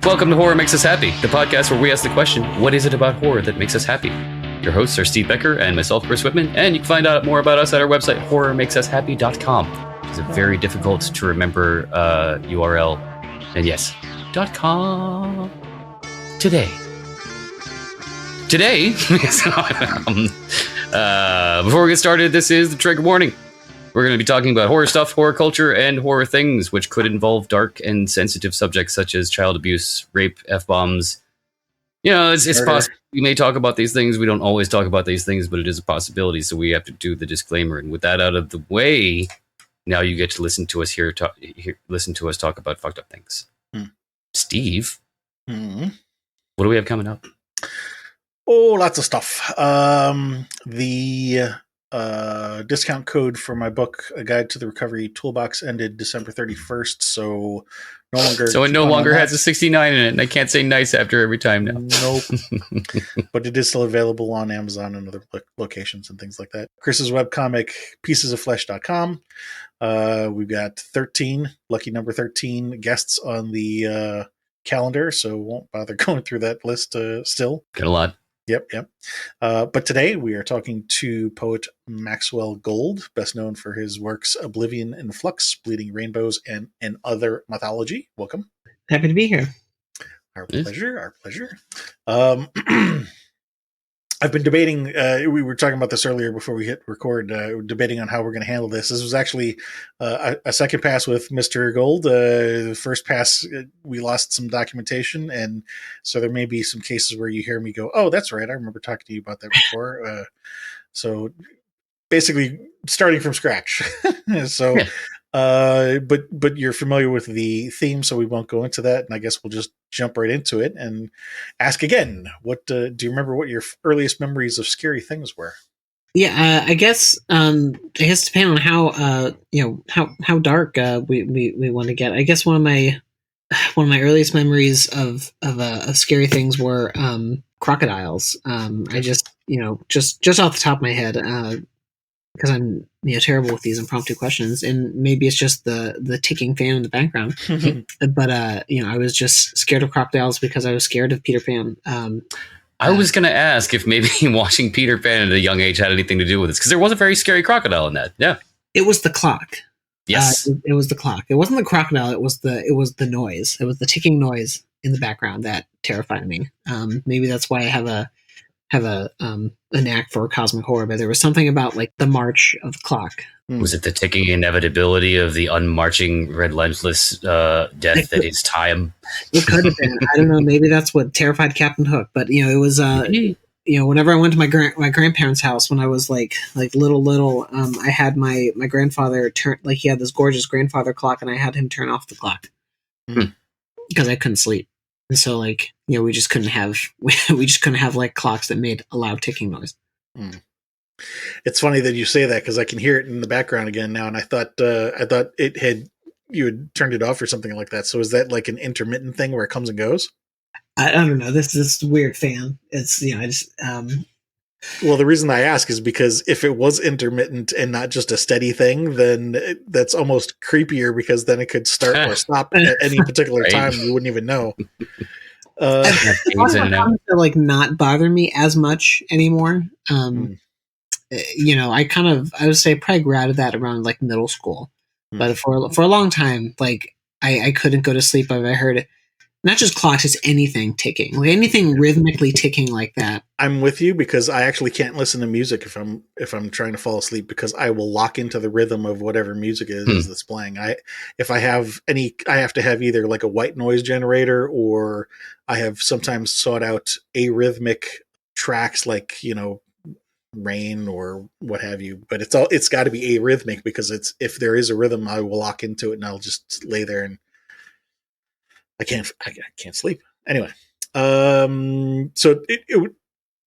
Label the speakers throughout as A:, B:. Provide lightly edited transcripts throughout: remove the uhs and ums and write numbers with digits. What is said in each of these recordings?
A: Welcome to Horror Makes Us Happy, the podcast where we ask the question, what is it about horror that makes us happy? Your hosts are Steve Becker and myself, Chris Whitman, and you can find out more about us at our website, horrormakesushappy.com. It's a very difficult to remember URL. And yes, .com. Today, before we get started, this is the trigger warning. We're going to be talking about horror stuff, horror culture, and horror things, which could involve dark and sensitive subjects such as child abuse, rape, F-bombs. You know, it's possible. We may talk about these things. We don't always talk about these things, but it is a possibility, so we have to do the disclaimer. And with that out of the way, now you get to listen to us listen to us talk about fucked up things. Steve, what do we have coming up?
B: Oh, lots of stuff. The discount code for my book, A Guide to the Recovery Toolbox, ended December 31st, so it no longer
A: has a 69 in it, and I can't say nice after every time now.
B: Nope. But it is still available on Amazon and other locations and things like that. Chris's webcomic, piecesofflesh.com. We've got 13, lucky number 13 guests on the calendar, so won't bother going through that list still.
A: Got a lot.
B: Yep. But today we are talking to poet Maxwell Gold, best known for his works Oblivion and Flux, Bleeding Rainbows, and anOther Mythology. Welcome.
C: Happy to be here.
B: Our pleasure. I've been debating, we were talking about this earlier before we hit record, debating on how we're going to handle this. This was actually a second pass with Mr. Gold. The first pass, we lost some documentation, and so there may be some cases where you hear me go, oh, that's right, I remember talking to you about that before. So basically starting from scratch. So, yeah. But you're familiar with the theme, so we won't go into that. And I guess we'll just jump right into it and ask again. What do you remember? What your earliest memories of scary things were?
C: Yeah, I guess depending on how how dark we want to get. I guess one of my earliest memories of scary things were crocodiles. I just off the top of my head. Because I'm terrible with these impromptu questions, and maybe it's just the ticking fan in the background. But I was just scared of crocodiles because I was scared of Peter Pan.
A: I was going to ask if maybe watching Peter Pan at a young age had anything to do with this, because there was a very scary crocodile in that. Yeah,
C: it was the clock.
A: Yes,
C: it was the clock. It wasn't the crocodile. It was the noise. It was the ticking noise in the background that terrified me. Maybe that's why I have a knack for cosmic horror, but there was something about like the march of the clock.
A: Was it the ticking inevitability of the unmarching relentless death that is time?
C: It could have been. I don't know. Maybe that's what terrified Captain Hook. But it was whenever I went to my grandparents' house when I was like little, I had my grandfather turn, like, he had this gorgeous grandfather clock, and I had him turn off the clock because I couldn't sleep. And so, we just couldn't have like clocks that made a loud ticking noise.
B: It's funny that you say that, because I can hear it in the background again now, and I thought you had turned it off or something like that. So is that like an intermittent thing where it comes and goes?
C: I don't know. This is a weird fan. It's I just.
B: Well, the reason I ask is because if it was intermittent and not just a steady thing, then that's almost creepier, because then it could start or stop at any particular time. You wouldn't even know.
C: To not bother me as much anymore. I would say probably grew out of that around like middle school, but for a long time, I couldn't go to sleep if I heard it. Not just clocks, it's anything ticking, like anything rhythmically ticking like that.
B: I'm with you, because I actually can't listen to music if I'm trying to fall asleep, because I will lock into the rhythm of whatever music it is that's playing. I have to have either like a white noise generator, or I have sometimes sought out arrhythmic tracks, like rain or what have you. But it's got to be arrhythmic, because if there is a rhythm, I will lock into it and I'll just lay there and I can't sleep. Anyway, so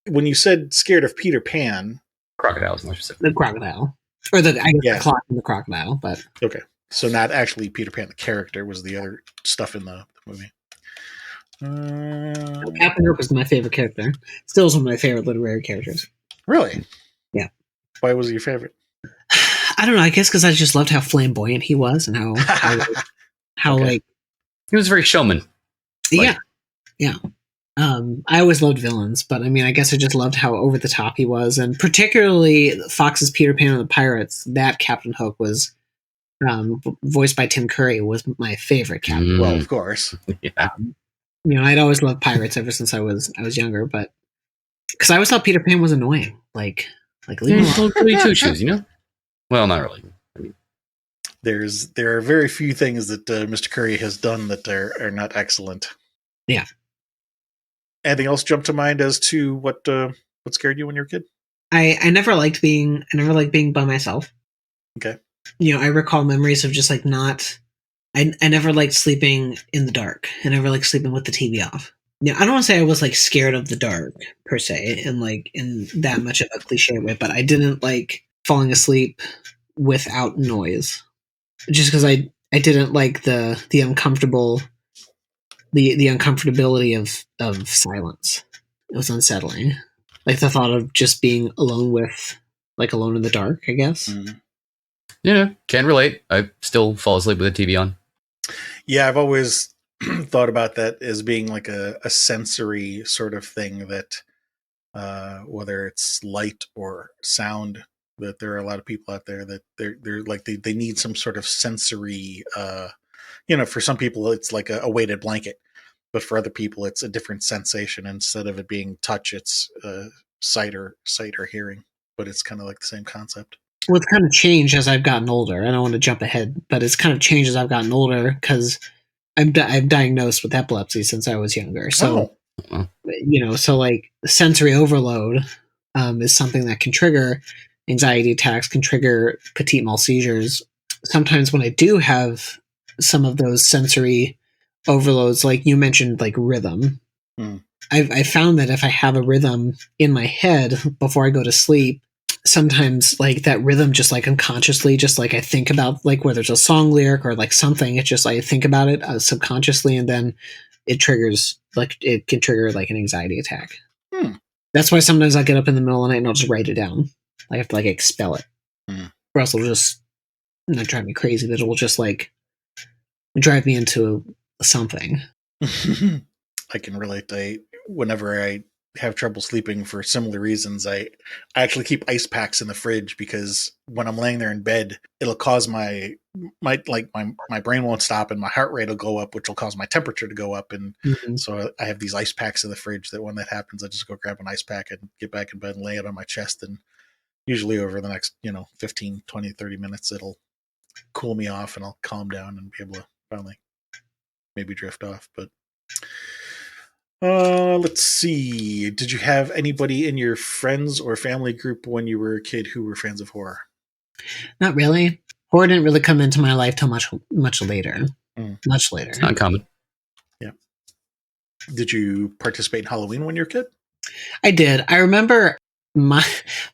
B: when you said scared of Peter Pan,
A: crocodiles, more specific.
C: The crocodile, or the clock and the crocodile, but
B: okay, so not actually Peter Pan the character, was the other stuff in the movie.
C: Captain Hook was my favorite character. Still is one of my favorite literary characters.
B: Really?
C: Yeah.
B: Why was he your favorite?
C: I don't know. I guess because I just loved how flamboyant he was, and how
A: okay. He was very showman.
C: Yeah, I always loved villains, but I mean, I guess I just loved how over the top he was, and particularly Fox's Peter Pan and the Pirates. That Captain Hook was voiced by Tim Curry, was my favorite Captain.
B: Well, of course.
A: Yeah.
C: I'd always loved pirates ever since I was younger, but because I always thought Peter Pan was annoying, like leave him alone.
A: Two shoes, Well, not really. I mean,
B: there are very few things that Mr. Curry has done that are not excellent.
C: Yeah.
B: Anything else jump to mind as to what scared you when you were a kid?
C: I never liked being by myself.
B: Okay.
C: I recall memories of just like not. I never liked sleeping in the dark. I never liked sleeping with the TV off. I don't want to say I was like scared of the dark per se, and like in that much of a cliche way, but I didn't like falling asleep without noise, just because I didn't like the uncomfortable. The uncomfortability of silence. It was unsettling. Like the thought of just being alone in the dark, I guess.
B: Mm.
A: Yeah, can relate. I still fall asleep with the TV on.
B: Yeah, I've always thought about that as being like a sensory sort of thing that whether it's light or sound, that there are a lot of people out there that they're like they need some sort of sensory for some people it's like a weighted blanket, but for other people it's a different sensation. Instead of it being touch, it's sight or hearing, but it's kind of like the same concept.
C: Well, it's kind of changed as I've gotten older. I don't want to jump ahead, but it's kind of changed as I've gotten older because I'm diagnosed with epilepsy since I was younger. So, so like sensory overload is something that can trigger anxiety attacks, can trigger petit mal seizures. Sometimes when I do have some of those sensory overloads, like you mentioned, like rhythm, I found that if I have a rhythm in my head before I go to sleep, sometimes like that rhythm just like unconsciously, just like I think about like whether it's a song lyric or like something, it's just I think about it subconsciously, and then it triggers like it can trigger like an anxiety attack. That's why sometimes I get up in the middle of the night and I'll just write it down. I have to like expel it, or else it'll just not drive me crazy, but it will just like drive me into something.
B: I can relate. Whenever I have trouble sleeping for similar reasons, I actually keep ice packs in the fridge, because when I'm laying there in bed, it'll cause my brain won't stop and my heart rate will go up, which will cause my temperature to go up. And so I have these ice packs in the fridge that when that happens, I just go grab an ice pack and get back in bed and lay it on my chest. And usually over the next, 15, 20, 30 minutes, it'll cool me off and I'll calm down and be able to finally maybe drift off. But let's see. Did you have anybody in your friends or family group when you were a kid who were fans of horror?
C: Not really. Horror didn't really come into my life till much later. Much later.
A: It's not common.
B: Yeah. Did you participate in Halloween when you were a kid?
C: I did. I remember my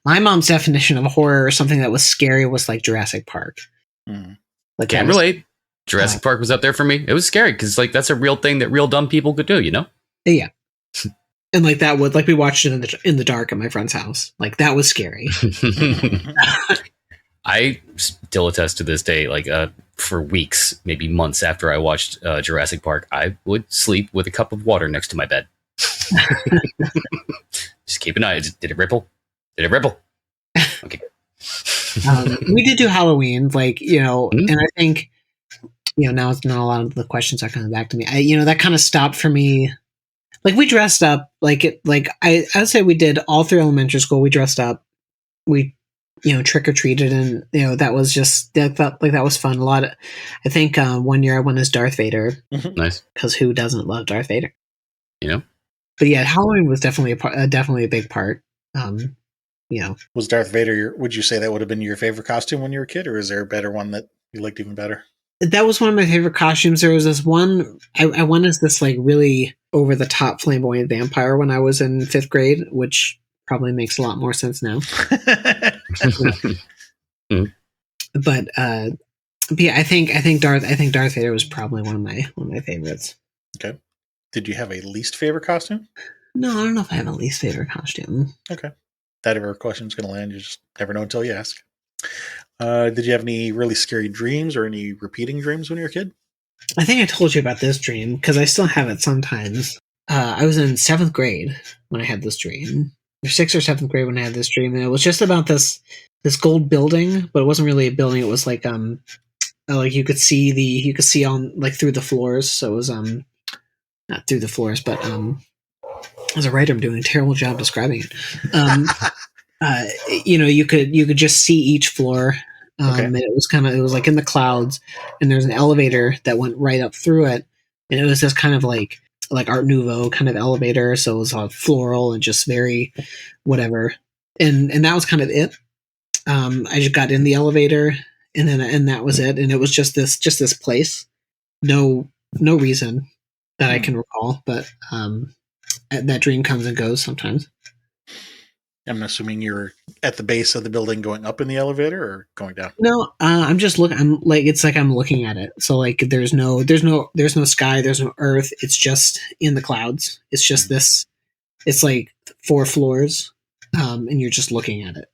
C: mom's definition of horror or something that was scary was like Jurassic Park. Like
A: Can't relate. Jurassic Park was up there for me. It was scary because like that's a real thing that real dumb people could do,
C: Yeah. And like that would, like we watched it in the dark at my friend's house. Like that was scary.
A: I still attest to this day, like for weeks, maybe months after I watched Jurassic Park, I would sleep with a cup of water next to my bed. Just keep an eye. Did it ripple? Did it ripple? Okay.
C: We did do Halloween, like, and I think, now a lot of the questions are coming back to me. That kind of stopped for me. Like we dressed up, I would say we did all through elementary school. We dressed up, we, trick or treated, and that was just that was fun. I think one year I went as Darth Vader.
A: Nice,
C: because who doesn't love Darth Vader?
A: But
C: yeah, Halloween was definitely definitely a big part.
B: Was Darth Vader? Would you say that would have been your favorite costume when you were a kid, or is there a better one that you liked even better?
C: That was one of my favorite costumes. There was this one I went as this like really over the top flamboyant vampire when I was in 5th grade, which probably makes a lot more sense now. But yeah, I think Darth Vader was probably one of my favorites.
B: Okay. Did you have a least favorite costume?
C: No, I don't know if I have a least favorite costume.
B: Okay. That ever question's going to land. You just never know until you ask. Did you have any really scary dreams or any repeating dreams when you were a kid?
C: I think I told you about this dream because I still have it sometimes. I was in 7th grade when I had this dream, or 6th or 7th grade when I had this dream, and it was just about this gold building, but it wasn't really a building. It was like you could see on like through the floors. So it was not through the floors, but as a writer, I'm doing a terrible job describing it. You could just see each floor.
B: Okay.
C: And it was like in the clouds, and there's an elevator that went right up through it, and it was just kind of like Art Nouveau kind of elevator, so it was all floral and just very whatever, and that was kind of it. I just got in the elevator, and that was it, and it was just this place, no reason that I can recall, but that dream comes and goes sometimes.
B: I'm assuming you're at the base of the building going up in the elevator or going down?
C: No, I'm just looking. It's like I'm looking at it. So like there's no sky, there's no earth. It's just in the clouds. It's just this. It's like 4 floors, and you're just looking at it.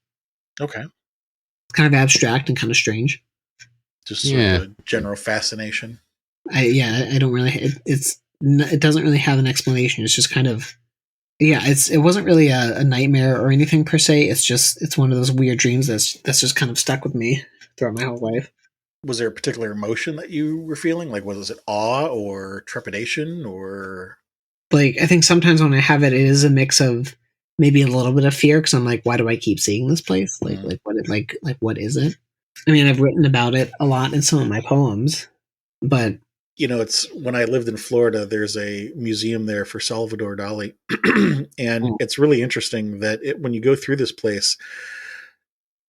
B: Okay.
C: It's kind of abstract and kind of strange.
B: Just sort of a general fascination.
C: I don't really. It doesn't really have an explanation. It's just kind of. Yeah, it wasn't really a nightmare or anything per se. It's one of those weird dreams that's just kind of stuck with me throughout my whole life.
B: Was there a particular emotion that you were feeling? Like, was it awe or trepidation or?
C: Like, I think sometimes when I have it, it is a mix of maybe a little bit of fear because I'm like, why do I keep seeing this place? What is it? I mean, I've written about it a lot in some of my poems, but.
B: It's when I lived in Florida, there's a museum there for Salvador Dali. And it's really interesting that when you go through this place,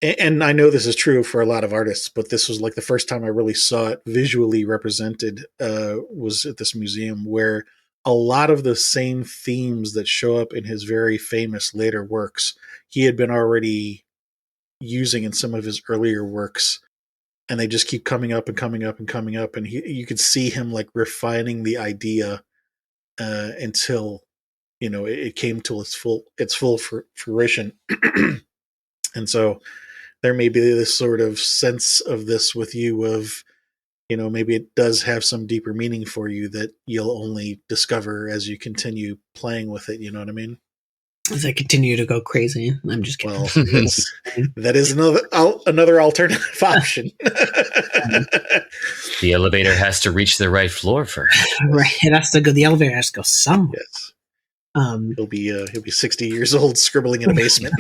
B: and I know this is true for a lot of artists, but this was like the first time I really saw it visually represented, was at this museum where a lot of the same themes that show up in his very famous later works, he had been already using in some of his earlier works. And they just keep coming up and coming up and coming up. And you could see him like refining the idea until, it came to its full fruition. And so there may be this sort of sense of this with you of, maybe it does have some deeper meaning for you that you'll only discover as you continue playing with it. You know what I mean?
C: As I continue to go crazy. I'm just kidding.
B: Well, that is another alternative option.
A: The elevator has to reach the right floor first.
C: Right. It has to go. The elevator has to go somewhere.
B: Yes. He'll be 60 years old, scribbling in a basement,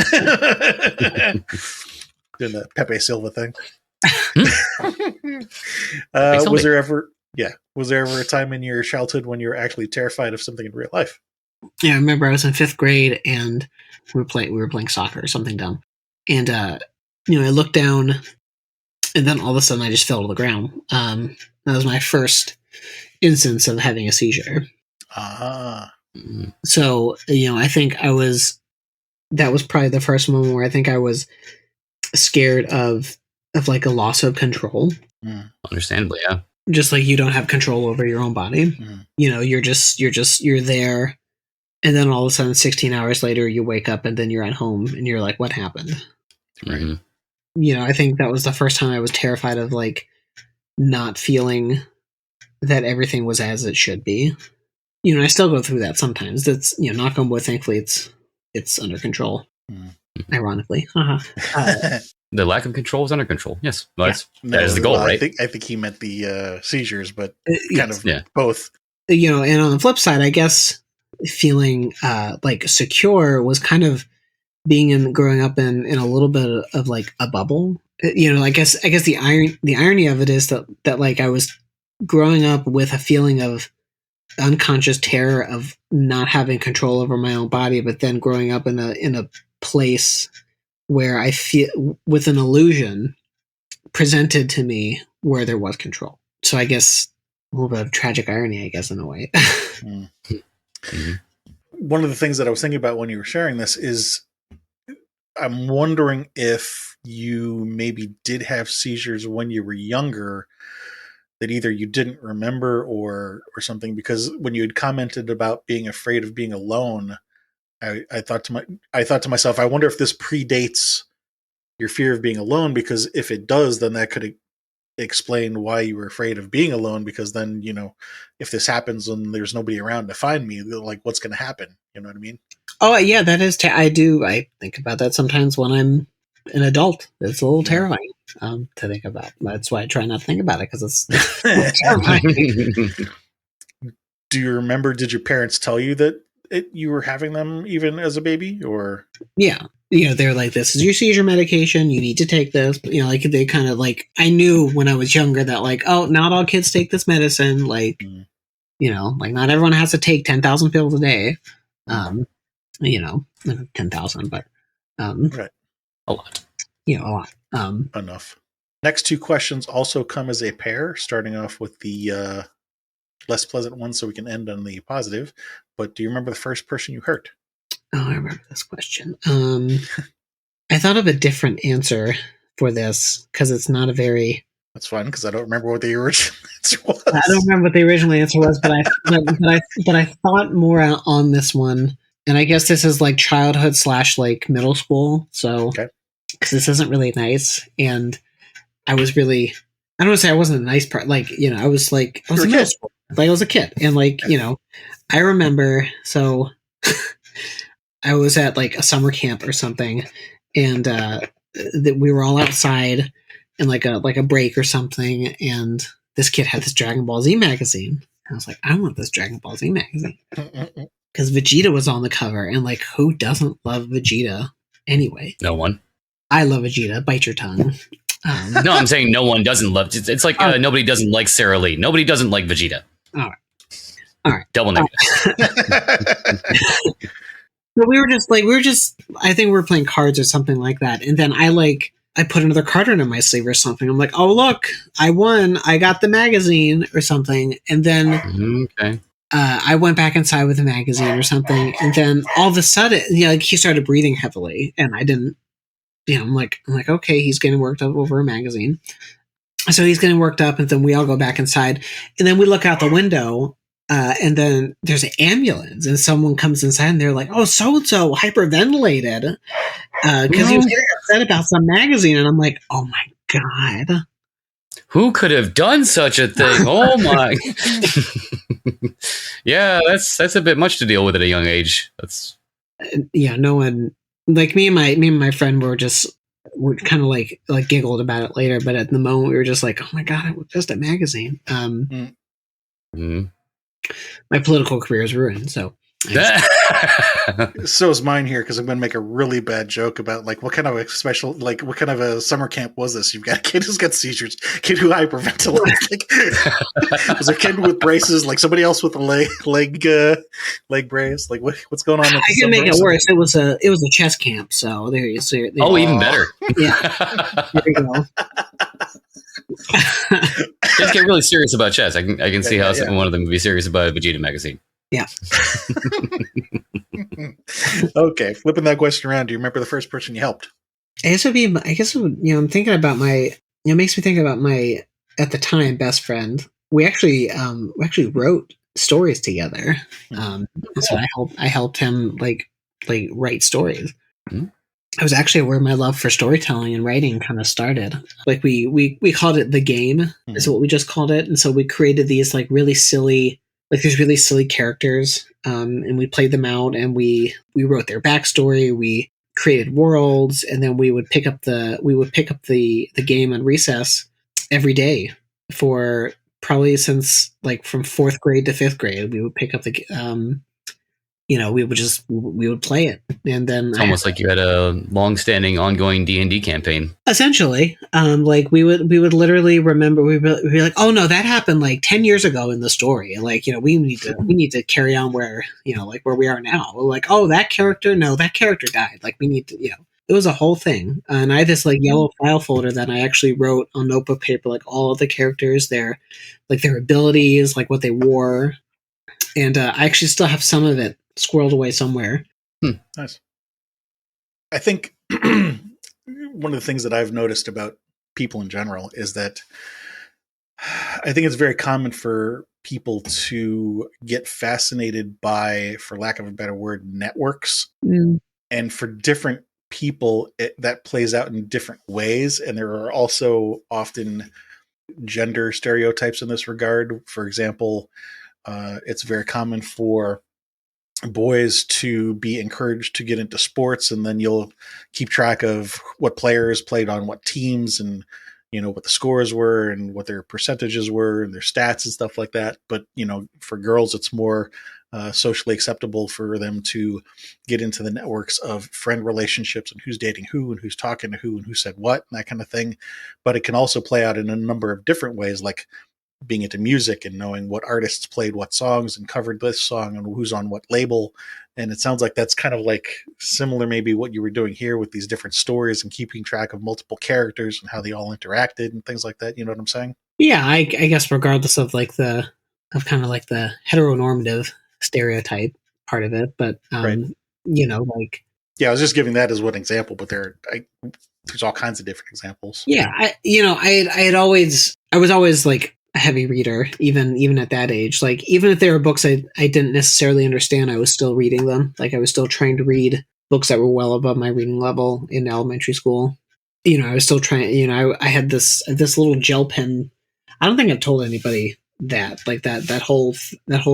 B: doing the Pepe Silva thing. Was there ever a time in your childhood when you were actually terrified of something in real life?
C: Yeah, I remember I was in 5th grade and we were playing soccer or something dumb. And I looked down and then all of a sudden I just fell to the ground. That was my first instance of having a seizure. So, I think that was probably the first moment where I think I was scared of like a loss of control.
A: Understandably, yeah.
C: Just like you don't have control over your own body. You're there. And then all of a sudden, 16 hours later, you wake up and then you're at home and you're like, what happened?
A: Right.
C: I think that was the first time I was terrified of like not feeling that everything was as it should be. I still go through that sometimes. That's, knock on wood, thankfully it's under control. Ironically.
A: The lack of control is under control. Yes. Well, that is the goal, right?
B: I think he meant the seizures, but kind of both.
C: And on the flip side, I guess feeling like secure was kind of growing up in a little bit of like a bubble. I guess the irony of it is that like I was growing up with a feeling of unconscious terror of not having control over my own body, but then growing up in a place where I feel with an illusion presented to me where there was control. So I guess a little bit of tragic irony, I guess, in a way.
B: One of the things that I was thinking about when you were sharing this is I'm wondering if you maybe did have seizures when you were younger that either you didn't remember or something, because when you had commented about being afraid of being alone, I thought to myself, I wonder if this predates your fear of being alone, because if it does, then that could explain why you were afraid of being alone, because then, if this happens and there's nobody around to find me, like, what's going to happen? You know what I mean?
C: Oh yeah, that is. I think about that sometimes when I'm an adult. It's a little terrifying to think about. That's why I try not to think about it, because it's terrifying.
B: Do you remember? Did your parents tell you that you were having them even as a baby, or?
C: Yeah. They're like, this is your seizure medication. You need to take this. Like they kind of like, I knew when I was younger that like, oh, not all kids take this medicine. Like, like not everyone has to take 10,000 pills a day. 10,000, but
B: Right.
A: A lot.
C: A lot.
B: Enough. Next two questions also come as a pair, starting off with the less pleasant one so we can end on the positive. But do you remember the first person you hurt?
C: Oh, I remember this question. I thought of a different answer for this because it's not a very...
B: That's fine, because I don't remember what the original answer was.
C: I don't remember what the original answer was, but I thought more on this one. And I guess this is like childhood / like middle school. So, because this isn't really nice. And I was really... I don't want to say I wasn't a nice part. Like, I was like... I was in middle school. Like, I was a kid. And like, I remember... So... I was at like a summer camp or something, and that we were all outside in like a break or something, and this kid had this Dragon Ball Z magazine. And I was like, I want this Dragon Ball Z magazine because Vegeta was on the cover, and like, who doesn't love Vegeta anyway?
A: No one.
C: I love Vegeta. Bite your tongue.
A: No, I'm saying no one doesn't love. It's like nobody doesn't like Sarah Lee. Nobody doesn't like Vegeta.
C: All right.
A: Double negative.
C: But we were just, I think we were playing cards or something like that. And then I put another card under my sleeve or something. I'm like, oh, look, I won. I got the magazine or something. And then I went back inside with the magazine or something. And then all of a sudden, like he started breathing heavily and I didn't, I'm like, okay, he's getting worked up over a magazine. So he's getting worked up and then we all go back inside and then we look out the window. And then there's an ambulance, and someone comes inside, and they're like, "Oh, so-and-so hyperventilated because he was getting upset about some magazine." And I'm like, "Oh my god,
A: who could have done such a thing?" Oh my, yeah, that's a bit much to deal with at a young age. That's
C: no one like me and my friend were kind of like giggled about it later, but at the moment we were just like, "Oh my god, it was just a magazine." My political career is ruined, so
B: so is mine here, because I'm going to make a really bad joke about like what kind of a summer camp was this? You've got a kid who's got seizures, kid who hyperventilates. Like, was a kid with braces, like somebody else with a leg brace? Like what's going on?
C: I can make it worse. It was a chess camp, so there you see.
A: Even better.
C: Yeah, there you go.
A: Just get really serious about chess. I can see how one of them would be serious about a Vegeta magazine.
C: Yeah.
B: Okay, flipping that question around. Do you remember the first person you helped?
C: I'm thinking about my. It makes me think about my at the time best friend. We actually wrote stories together. So I helped him like write stories. Mm-hmm. It was actually where my love for storytelling and writing kind of started. Like we called it The Game, is what we just called it. And so we created these like really silly, like these really silly characters, and we played them out and we wrote their backstory. We created worlds, and then we would pick up the game on recess every day for probably since like from 4th grade to 5th grade. We would pick up the we would play it, and then
A: it's almost like you had a long-standing, ongoing D&D campaign.
C: Essentially, like we would literally remember. We'd be like, "Oh no, that happened like 10 years ago in the story." Like we need to carry on where like where we are now. We're like, "Oh, that character died." Like we need to It was a whole thing, and I had this like yellow file folder that I actually wrote on notebook paper, like all of the characters, their abilities, like what they wore, and I actually still have some of it squirreled away somewhere.
B: Nice. I think one of the things that I've noticed about people in general is that I think it's very common for people to get fascinated by, for lack of a better word, networks. And for different people, that plays out in different ways. And there are also often gender stereotypes in this regard. For example, it's very common for boys to be encouraged to get into sports, and then you'll keep track of what players played on what teams, and what the scores were and what their percentages were and their stats and stuff like that. But for girls, it's more socially acceptable for them to get into the networks of friend relationships and who's dating who and who's talking to who and who said what and that kind of thing. But it can also play out in a number of different ways, like being into music and knowing what artists played what songs and covered this song and who's on what label. And it sounds like that's kind of like similar, maybe what you were doing here with these different stories and keeping track of multiple characters and how they all interacted and things like that. You know what I'm saying?
C: Yeah, I guess regardless of the heteronormative stereotype part of it, but
B: Right.
C: Yeah,
B: I was just giving that as one example, but there's all kinds of different examples.
C: Yeah, I was always like a heavy reader, even at that age. Like, even if there were books I didn't necessarily understand, I was still reading them. Like, I was still trying to read books that were well above my reading level in elementary school. I was still trying. I had this little gel pen. I don't think I've told anybody that whole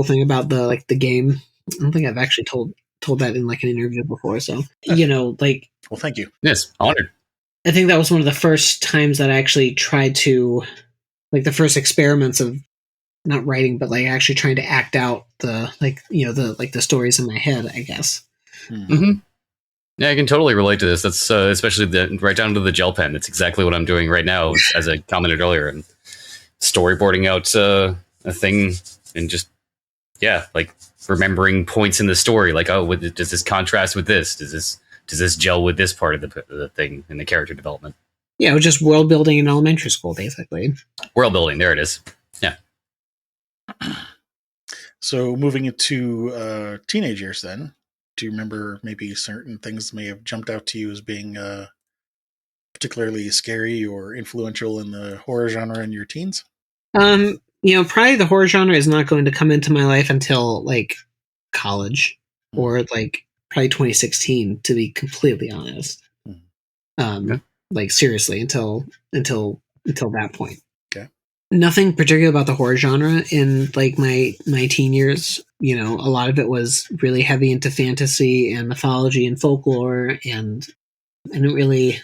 C: thing about the game. I don't think I've actually told that in like an interview before. So
B: well, thank you.
A: Yes, honored.
C: I think that was one of the first times that I actually tried to, like, the first experiments of not writing, but like actually trying to act out the stories in my head, I guess.
A: Mm-hmm. Yeah, I can totally relate to this. That's especially right down to the gel pen. That's exactly what I'm doing right now, as I commented earlier, and storyboarding out a thing and just like remembering points in the story. Like, oh, does this contrast with this? Does this gel with this part of the thing in the character development?
C: Yeah, it was just world building in elementary school, basically.
A: World building, there it is. Yeah.
B: So moving into teenage years then, do you remember maybe certain things may have jumped out to you as being particularly scary or influential in the horror genre in your teens?
C: Probably the horror genre is not going to come into my life until like college or like probably 2016, to be completely honest. Like, seriously, until that point.
B: Okay.
C: Nothing particular about the horror genre in like my teen years. A lot of it was really heavy into fantasy and mythology and folklore, and I didn't really.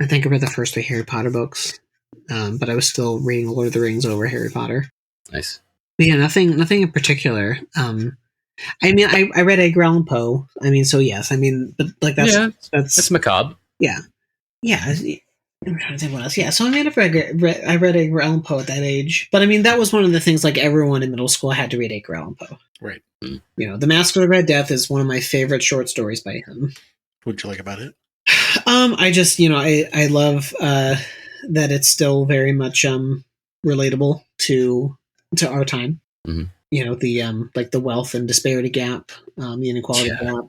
C: I think I read the first 3 Harry Potter books, but I was still reading Lord of the Rings over Harry Potter.
A: Nice.
C: But yeah, nothing in particular. I mean, I read Edgar Allan Poe. I mean, so yes. I mean, but like that's
A: macabre.
C: Yeah. I'm trying to think what else. Yeah, so I mean, I read Edgar Allan Poe at that age, but I mean, that was one of the things, like, everyone in middle school had to read Edgar Allan Poe.
B: Right.
C: The Mask of the Red Death is one of my favorite short stories by him.
B: What'd you like about it?
C: I just, I love that it's still very much relatable to our time.
A: Mm-hmm.
C: The wealth and disparity gap, the inequality gap,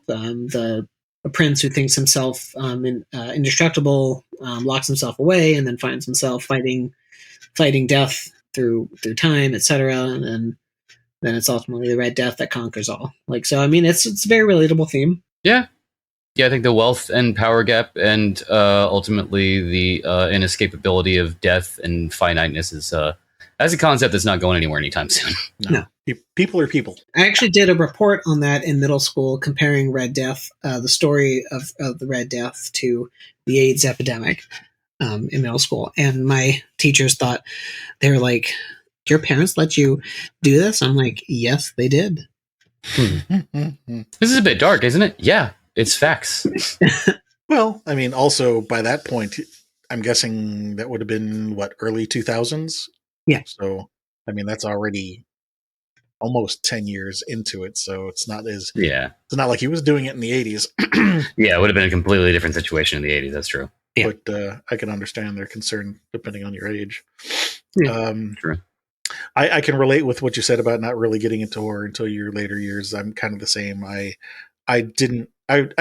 C: a prince who thinks himself indestructible, locks himself away, and then finds himself fighting death through time, etc. And then it's ultimately the Red Death that conquers all. Like, so, I mean, it's a very relatable theme.
A: Yeah. I think the wealth and power gap, and ultimately the inescapability of death and finiteness is as a concept that's not going anywhere anytime soon.
C: No.
B: People are people.
C: I actually did a report on that in middle school, comparing Red Death, the story of the Red Death, to the AIDS epidemic in middle school. And my teachers thought, they were like, your parents let you do this? I'm like, yes, they did.
A: This is a bit dark, isn't it? Yeah, it's facts.
B: Well, I mean, also by that point, I'm guessing that would have been, early 2000s?
C: Yeah.
B: So, I mean, that's already almost 10 years into it, so it's not like he was doing it in the 80s.
A: Yeah, it would have been a completely different situation in the 80s, that's true.
B: Yeah. But I can understand their concern depending on your age.
A: Yeah, true.
B: I can relate with what you said about not really getting into horror until your later years. I'm kind of the same. I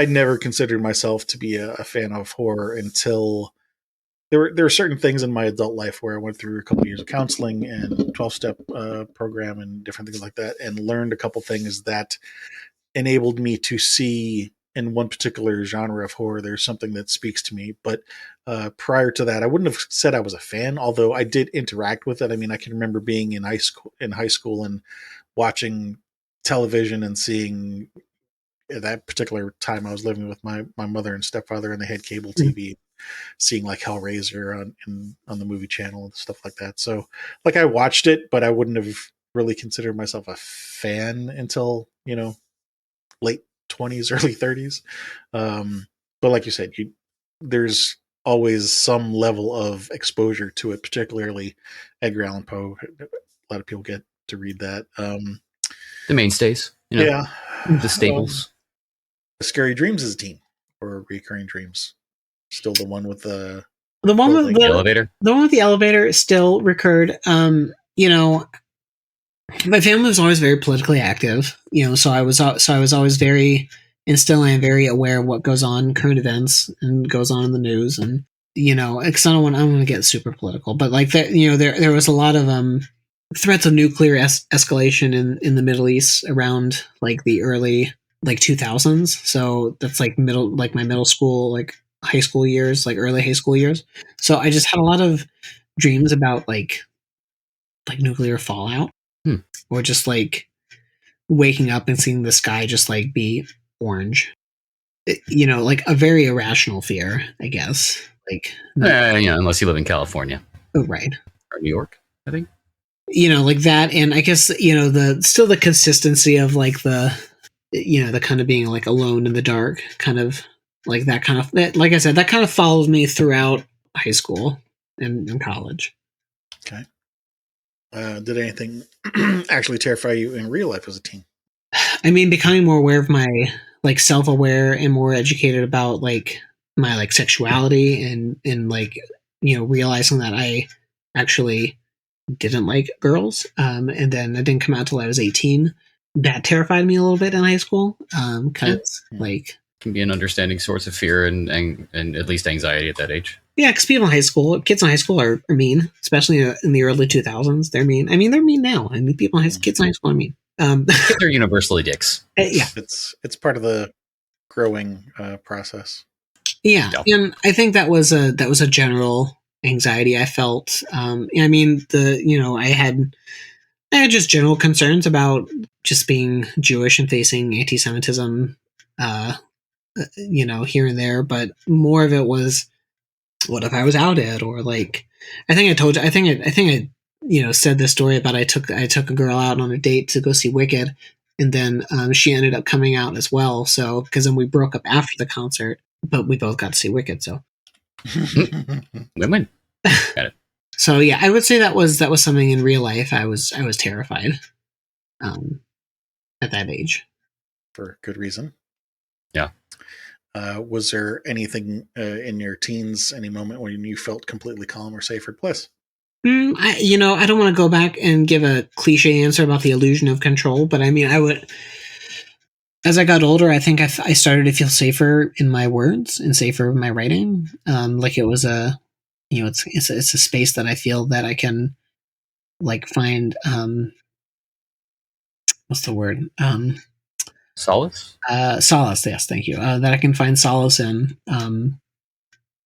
B: never considered myself to be a fan of horror until there were certain things in my adult life where I went through a couple of years of counseling and 12-step program and different things like that, and learned a couple things that enabled me to see in one particular genre of horror, there's something that speaks to me. But prior to that, I wouldn't have said I was a fan, although I did interact with it. I mean, I can remember being in high school and watching television and seeing, at that particular time I was living with my mother and stepfather, and they had cable TV, seeing like Hellraiser on the movie channel and stuff like that. So like I watched it, but I wouldn't have really considered myself a fan until, late 20s, early 30s. But like you said, there's always some level of exposure to it, particularly Edgar Allan Poe. A lot of people get to read that.
A: The mainstays,
B: Yeah.
A: the staples.
B: Scary Dreams is a teen, or Recurring Dreams. Still the one with the
C: one with the
A: elevator.
C: The one with the elevator still recurred. My family was always very politically active, so I was always very, and still I am very aware of what goes on, current events, and goes on in the news, and because I don't want to get super political, but like that, there was a lot of threats of nuclear escalation in the Middle East around like the early like 2000s. So that's like my middle school, like high school years, like early high school years. So I just had a lot of dreams about like nuclear fallout, or just like waking up and seeing the sky just like be orange. Like a very irrational fear, I guess. Like,
A: unless you live in California,
C: right,
A: or New York, I think.
C: Like that, and I guess the consistency of like the kind of being like alone in the dark, kind of like that kind of, like I said, that kind of followed me throughout high school and college.
B: Okay. Did anything actually terrify you in real life as a teen?
C: I mean, becoming more aware of my like self-aware and more educated about like my like sexuality and like realizing that I actually didn't like girls, and then it didn't come out till I was 18. That terrified me a little bit in high school, because like
A: can be an understanding source of fear and at least anxiety at that age.
C: Yeah, because kids in high school are mean, especially in the early 2000s. They're mean. I mean, they're mean now. I mean, kids in high school are mean.
A: Kids are universally dicks.
C: Yeah,
B: it's part of the growing process.
C: Yeah, and I think that was a general anxiety I felt. I mean, I had just general concerns about just being Jewish and facing anti-Semitism, here and there. But more of it was, what if I was outed? Or like, I think I said this story about I took a girl out on a date to go see Wicked, and then she ended up coming out as well. So because then we broke up after the concert, but we both got to see Wicked. So
A: win-win. Got it.
C: So yeah, I would say that was something in real life. I was terrified at that age,
B: for good reason.
A: Yeah.
B: Was there anything in your teens, any moment when you felt completely calm or safe or bliss?
C: I don't want to go back and give a cliche answer about the illusion of control, but I mean, I would. As I got older, I think I started to feel safer in my words and safer in my writing. Like it was it's a space that I feel that I can like find. What's the word?
A: Solace?
C: Solace, yes, thank you. That I can find solace in,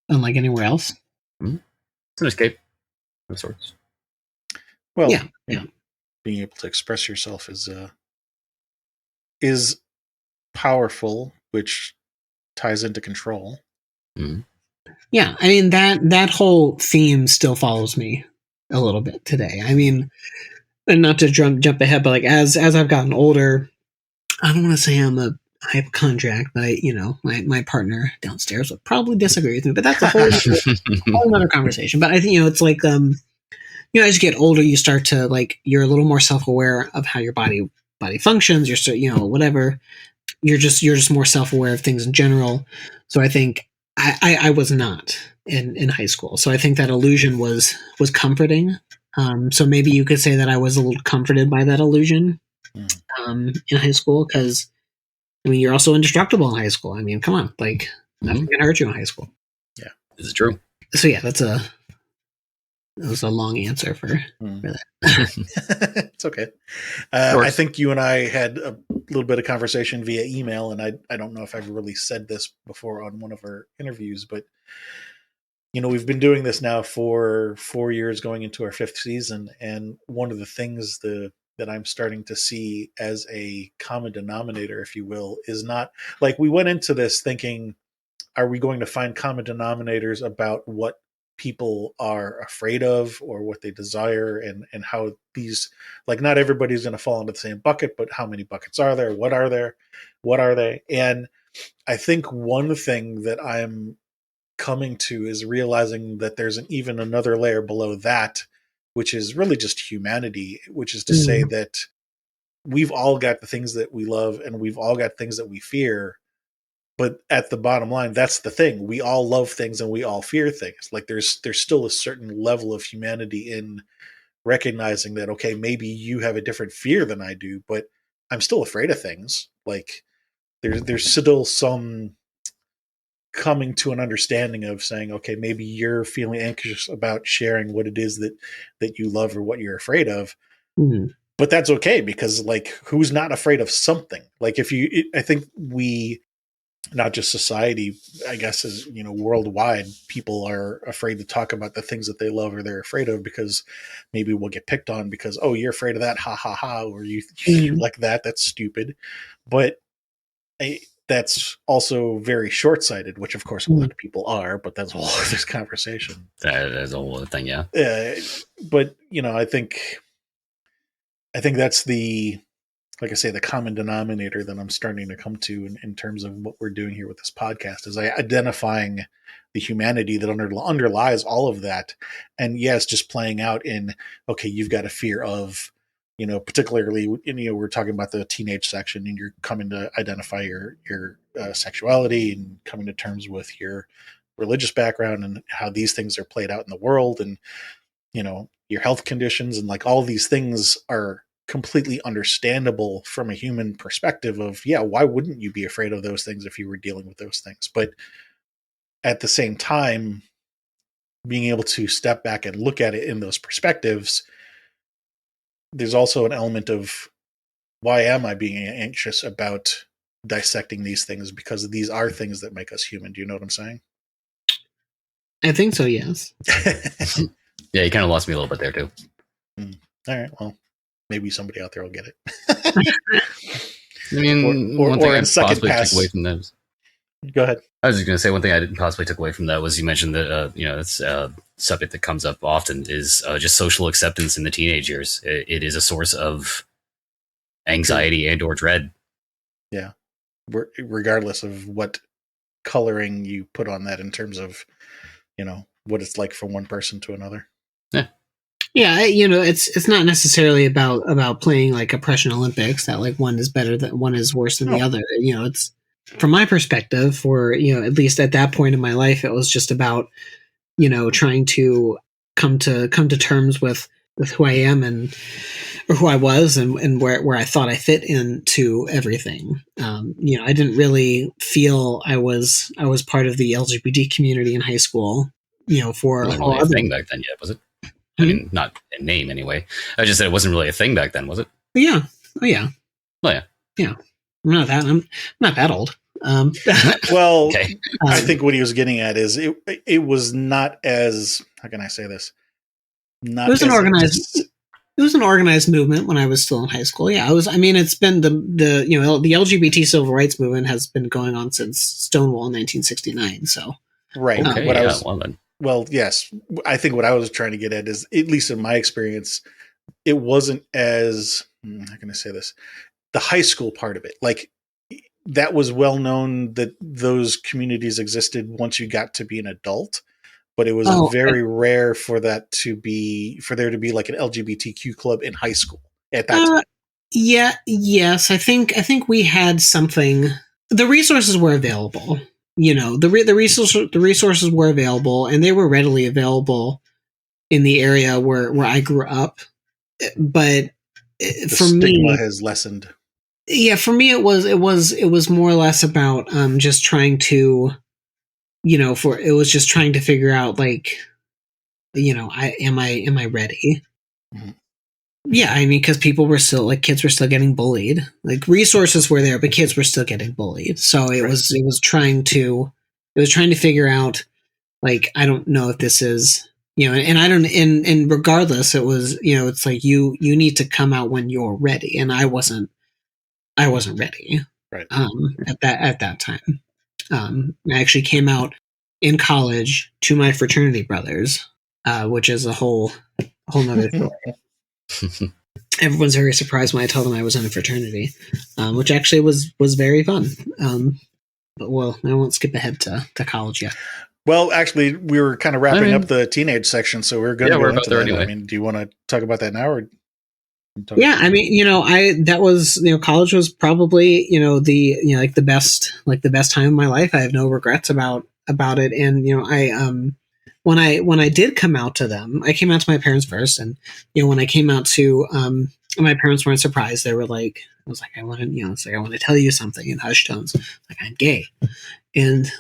C: unlike anywhere else.
A: Mm-hmm. It's an escape of sorts.
B: Well,
C: yeah.
B: Being able to express yourself is powerful, which ties into control.
A: Mm-hmm.
C: Yeah, I mean that whole theme still follows me a little bit today. I mean, and not to jump ahead, but like as I've gotten older, I don't want to say I'm a hypochondriac, but my partner downstairs would probably disagree with me. But that's a whole other conversation. But I think it's like as you get older, you start to like you're a little more self-aware of how your body functions. You're whatever. You're just more self-aware of things in general. So I think I was not in high school. So I think that illusion was comforting. So maybe you could say that I was a little comforted by that illusion in high school, because I mean you're also indestructible in high school. I mean, come on, like nothing can hurt you in high school.
B: Yeah,
A: this is true.
C: So yeah, that's That was a long answer for that.
B: It's okay. I think you and I had a little bit of conversation via email, and I don't know if I've really said this before on one of our interviews, but we've been doing this now for 4 years, going into our 5th season, and one of the things that I'm starting to see as a common denominator, if you will, is not like we went into this thinking, are we going to find common denominators about what people are afraid of or what they desire, and how these, like, not everybody's going to fall into the same bucket, but how many buckets are there? What are they? And I think one thing that I'm coming to is realizing that there's even another layer below that, which is really just humanity, which is to say that we've all got the things that we love and we've all got things that we fear. But at the bottom line, that's the thing. We all love things and we all fear things. Like there's still a certain level of humanity in recognizing that, okay, maybe you have a different fear than I do, but I'm still afraid of things. Like there's still some coming to an understanding of saying, okay, maybe you're feeling anxious about sharing what it is that you love or what you're afraid of. But that's okay, because like, who's not afraid of something? Like I think we, not just society, I guess, is, worldwide, people are afraid to talk about the things that they love or they're afraid of, because maybe we'll get picked on because, oh, you're afraid of that, ha ha ha, or you like that, that's stupid. But that's also very short-sighted, which of course a lot of people are, but that's a whole other conversation.
A: That is a whole other thing, yeah.
B: But I think that's the, like I say, the common denominator that I'm starting to come to in terms of what we're doing here with this podcast, is identifying the humanity that underlies all of that. And yes, just playing out in, okay, you've got a fear of, particularly, we're talking about the teenage section, and you're coming to identify your sexuality and coming to terms with your religious background and how these things are played out in the world, and, your health conditions, and like all these things are completely understandable from a human perspective of, yeah, why wouldn't you be afraid of those things if you were dealing with those things? But at the same time, being able to step back and look at it in those perspectives, there's also an element of, why am I being anxious about dissecting these things? Because these are things that make us human. Do you know what I'm saying?
C: I think so, yes.
A: Yeah, you kind of lost me a little bit there too.
B: All right, well, maybe somebody out there will get it.
A: I mean, one thing I possibly took away from that.
B: Go ahead.
A: I was just going to say, one thing I didn't possibly took away from that was, you mentioned that it's a subject that comes up often, is just social acceptance in the teenage years. It is a source of anxiety and or dread. Yeah,
B: regardless of what coloring you put on that in terms of, what it's like from one person to another.
C: Yeah, it's not necessarily about playing like oppression Olympics, that like one is better than one is worse than the other. It's, from my perspective, for at least at that point in my life, it was just about trying to come to terms with who I am or who I was and where I thought I fit into everything. I didn't really feel I was part of the LGBT community in high school. For
A: it wasn't really a thing back then yet, was it? I mean, not a name anyway. I just said it wasn't really a thing back then, was it?
C: Yeah. Oh yeah.
A: Oh yeah.
C: Yeah. I'm not that old.
B: Well, okay. I think what he was getting at is it was not as, how can I say this?
C: It was an organized movement when I was still in high school. Yeah, it's been the LGBT civil rights movement has been going on since Stonewall in 1969. So
B: right.
A: Okay.
B: Well, yes. I think what I was trying to get at is, at least in my experience, it wasn't as, how can I say this? The high school part of it, like, that was well known that those communities existed once you got to be an adult, but it was very rare for there to be like an LGBTQ club in high school at that time.
C: Yeah. Yes. I think we had something. The resources were available. The resources were available, and they were readily available in the area where I grew up. But
B: the stigma has lessened.
C: Yeah, for me it was more or less about just trying to, it was just trying to figure out, like, am I ready?
B: Mm-hmm.
C: Yeah, I mean, because people were still kids were still getting bullied. Like resources were there, but kids were still getting bullied. So it was trying to figure out, like, I don't know if this is, and I don't, and regardless, it was, it's like you need to come out when you're ready, and I wasn't ready.
B: Right.
C: At that time, I actually came out in college to my fraternity brothers, which is a whole nother story. Everyone's very surprised when I tell them I was in a fraternity, which actually was very fun. But well, I won't skip ahead to college yet.
B: Well, actually, we were kind of wrapping up the teenage section, so we're going to go into that. Anyway. I mean, do you want to talk about that now, or?
C: Yeah, I mean, that was, college was probably, the best time of my life. I have no regrets about it. And, when I did come out to them, I came out to my parents first. And, when I came out to, my parents weren't surprised. They were like, I want to tell you something in hushed tones. Like, I'm gay. And,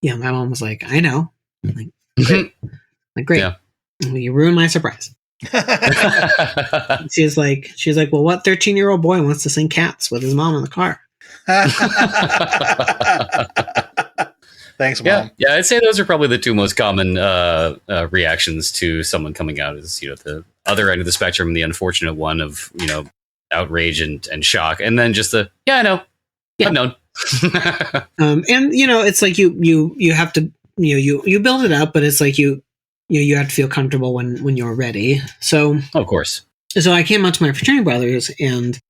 C: my mom was like, I know. I'm like, great. Great. Yeah. You ruined my surprise. She's like, well, what 13-year-old boy wants to sing Cats with his mom in the car?
B: Thanks, Mom.
A: Yeah, I'd say those are probably the two most common reactions to someone coming out, is the other end of the spectrum, the unfortunate one of outrage and shock, and then just the I know, I've known.
C: And it's like you have to you build it up, but it's like you have to feel comfortable when you're ready. So
A: of course.
C: So I came out to my fraternity brothers, and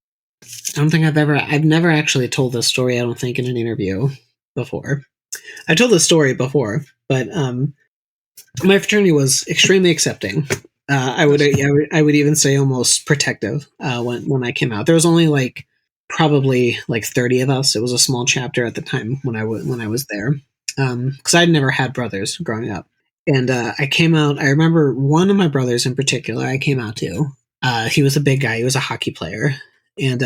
C: I don't think I've never actually told this story, I don't think, in an interview before. I told this story before, but my fraternity was extremely accepting. I would even say almost protective when I came out. There was only probably 30 of us. It was a small chapter at the time when I was there, because I'd never had brothers growing up. And I came out. I remember one of my brothers in particular. I came out to. He was a big guy. He was a hockey player, and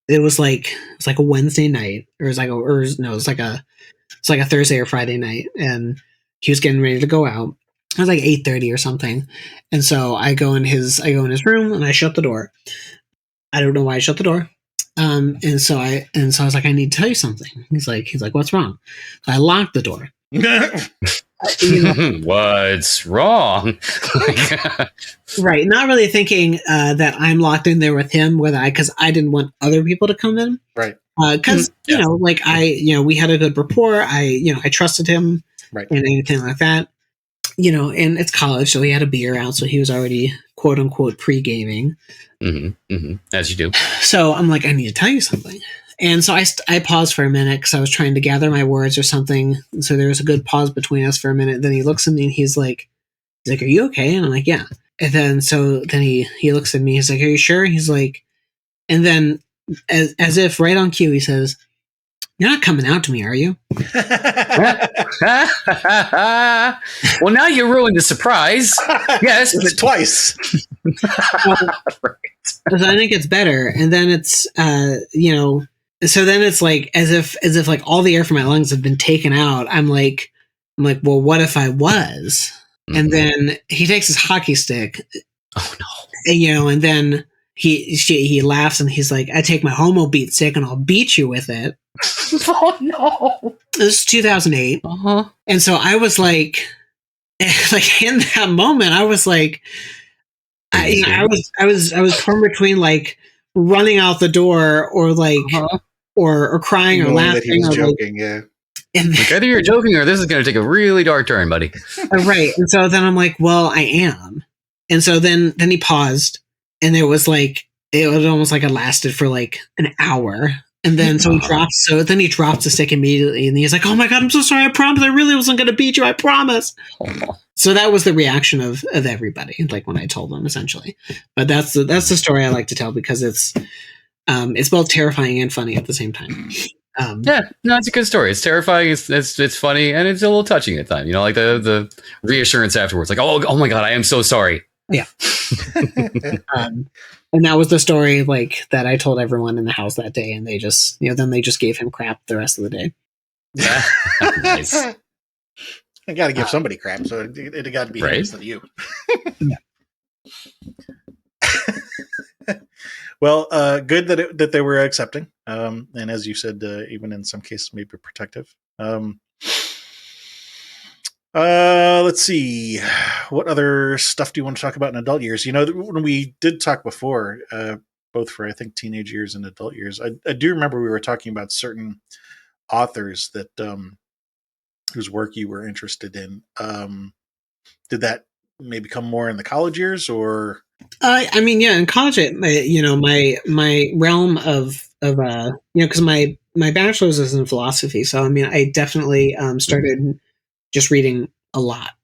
C: it was like a Wednesday night, or it was like a Thursday or Friday night, and he was getting ready to go out. It was like 8:30 or something, and so I go in his room and I shut the door. I don't know why I shut the door. And so I was like, I need to tell you something. He's like, what's wrong? So I locked the door.
A: What's wrong?
C: Right. Not really thinking that I'm locked in there with him, because I didn't want other people to come in.
B: Right.
C: Because we had a good rapport. I trusted him.
B: Right.
C: And anything like that. And it's college, so he had a beer out, so he was already quote unquote pre-gaming.
A: Mm-hmm. Mm-hmm. As you do.
C: So I'm like, I need to tell you something. And so I paused for a minute because I was trying to gather my words or something. So there was a good pause between us for a minute. Then he looks at me and he's like, are you okay? And I'm like, yeah. And then he looks at me. He's like, are you sure? He's like, and then as if right on cue, he says, you're not coming out to me, are you?
A: Well, now you ruined the surprise. Yes,
B: it's twice.
C: So I think it's better. And then it's, so then it's like as if like all the air from my lungs have been taken out. I'm like, well, what if I was? Mm-hmm. And then he takes his hockey stick.
A: Oh no!
C: And then he laughs and he's like, I take my homo beat stick and I'll beat you with it.
A: Oh no!
C: This is 2008.
A: Uh-huh.
C: And so I was like in that moment, I was like, I was torn between like running out the door or like. Uh-huh. Or crying or laughing.
B: That he was joking, yeah.
C: And
A: like either you're joking or this is going to take a really dark turn, buddy.
C: Right. And so then I'm like, well, I am. And so then he paused, and it was almost like it lasted for like an hour. And then he drops the stick immediately, and he's like, oh my God, I'm so sorry. I promise. I really wasn't going to beat you. I promise. Oh. So that was the reaction of everybody, like when I told them, essentially. But that's the story I like to tell because it's both terrifying and funny at the same time.
A: It's a good story. It's terrifying. It's funny, and it's a little touching at times. Like the reassurance afterwards, like, oh my God, I am so sorry.
C: Yeah. And that was the story like that I told everyone in the house that day, and they just then they just gave him crap the rest of the day.
A: Nice.
B: I got to give somebody crap, so it got to be him
A: Right?
B: instead of you. Well, good that they were accepting, and as you said, even in some cases, maybe protective. Let's see. What other stuff do you want to talk about in adult years? You know, when we did talk before, both for I think teenage years and adult years, I do remember we were talking about certain authors that whose work you were interested in. Did that maybe come more in the college years, or?
C: I mean, yeah, in college, my realm of because my bachelor's is in philosophy, so I mean, I definitely started just reading a lot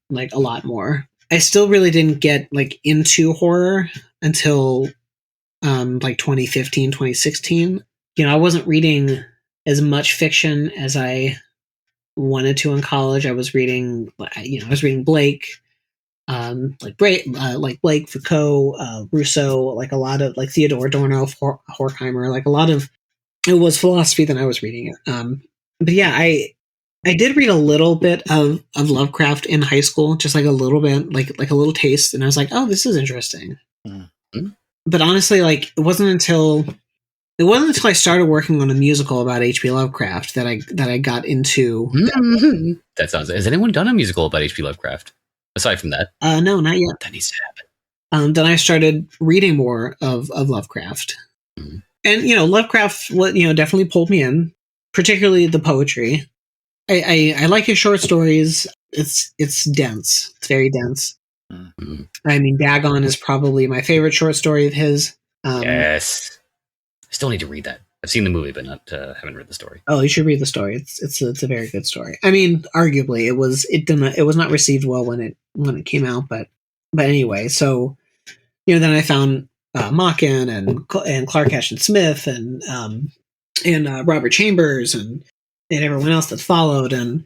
C: more. I still really didn't get like into horror until like 2015, 2016. You know, I wasn't reading as much fiction as I wanted to in college. I was reading, I was reading Blake, like Blake, Foucault, Rousseau, like a lot of like Theodore Adorno, Horkheimer, like a lot of it was philosophy that I was reading it. But yeah, I did read a little bit of Lovecraft in high school, just like a little bit, like a little taste, and I was like, oh, this is interesting.
A: Mm-hmm.
C: But honestly, like it wasn't until I started working on a musical about H.P. Lovecraft that I got into.
A: Mm-hmm. That sounds. Has anyone done a musical about H.P. Lovecraft? Aside from that,
C: No, not yet.
A: That needs to happen.
C: Then I started reading more of Lovecraft, and Lovecraft, definitely pulled me in, particularly the poetry. I like his short stories. It's dense. It's very dense.
A: Mm-hmm.
C: I mean, Dagon is probably my favorite short story of his.
A: Yes, I still need to read that. I've seen the movie, but haven't read the story.
C: Oh, you should read the story. It's a very good story. I mean, arguably, it was not received well when it came out, but anyway. So, then I found Machen and Clark Ashton Smith and Robert Chambers and everyone else that followed, and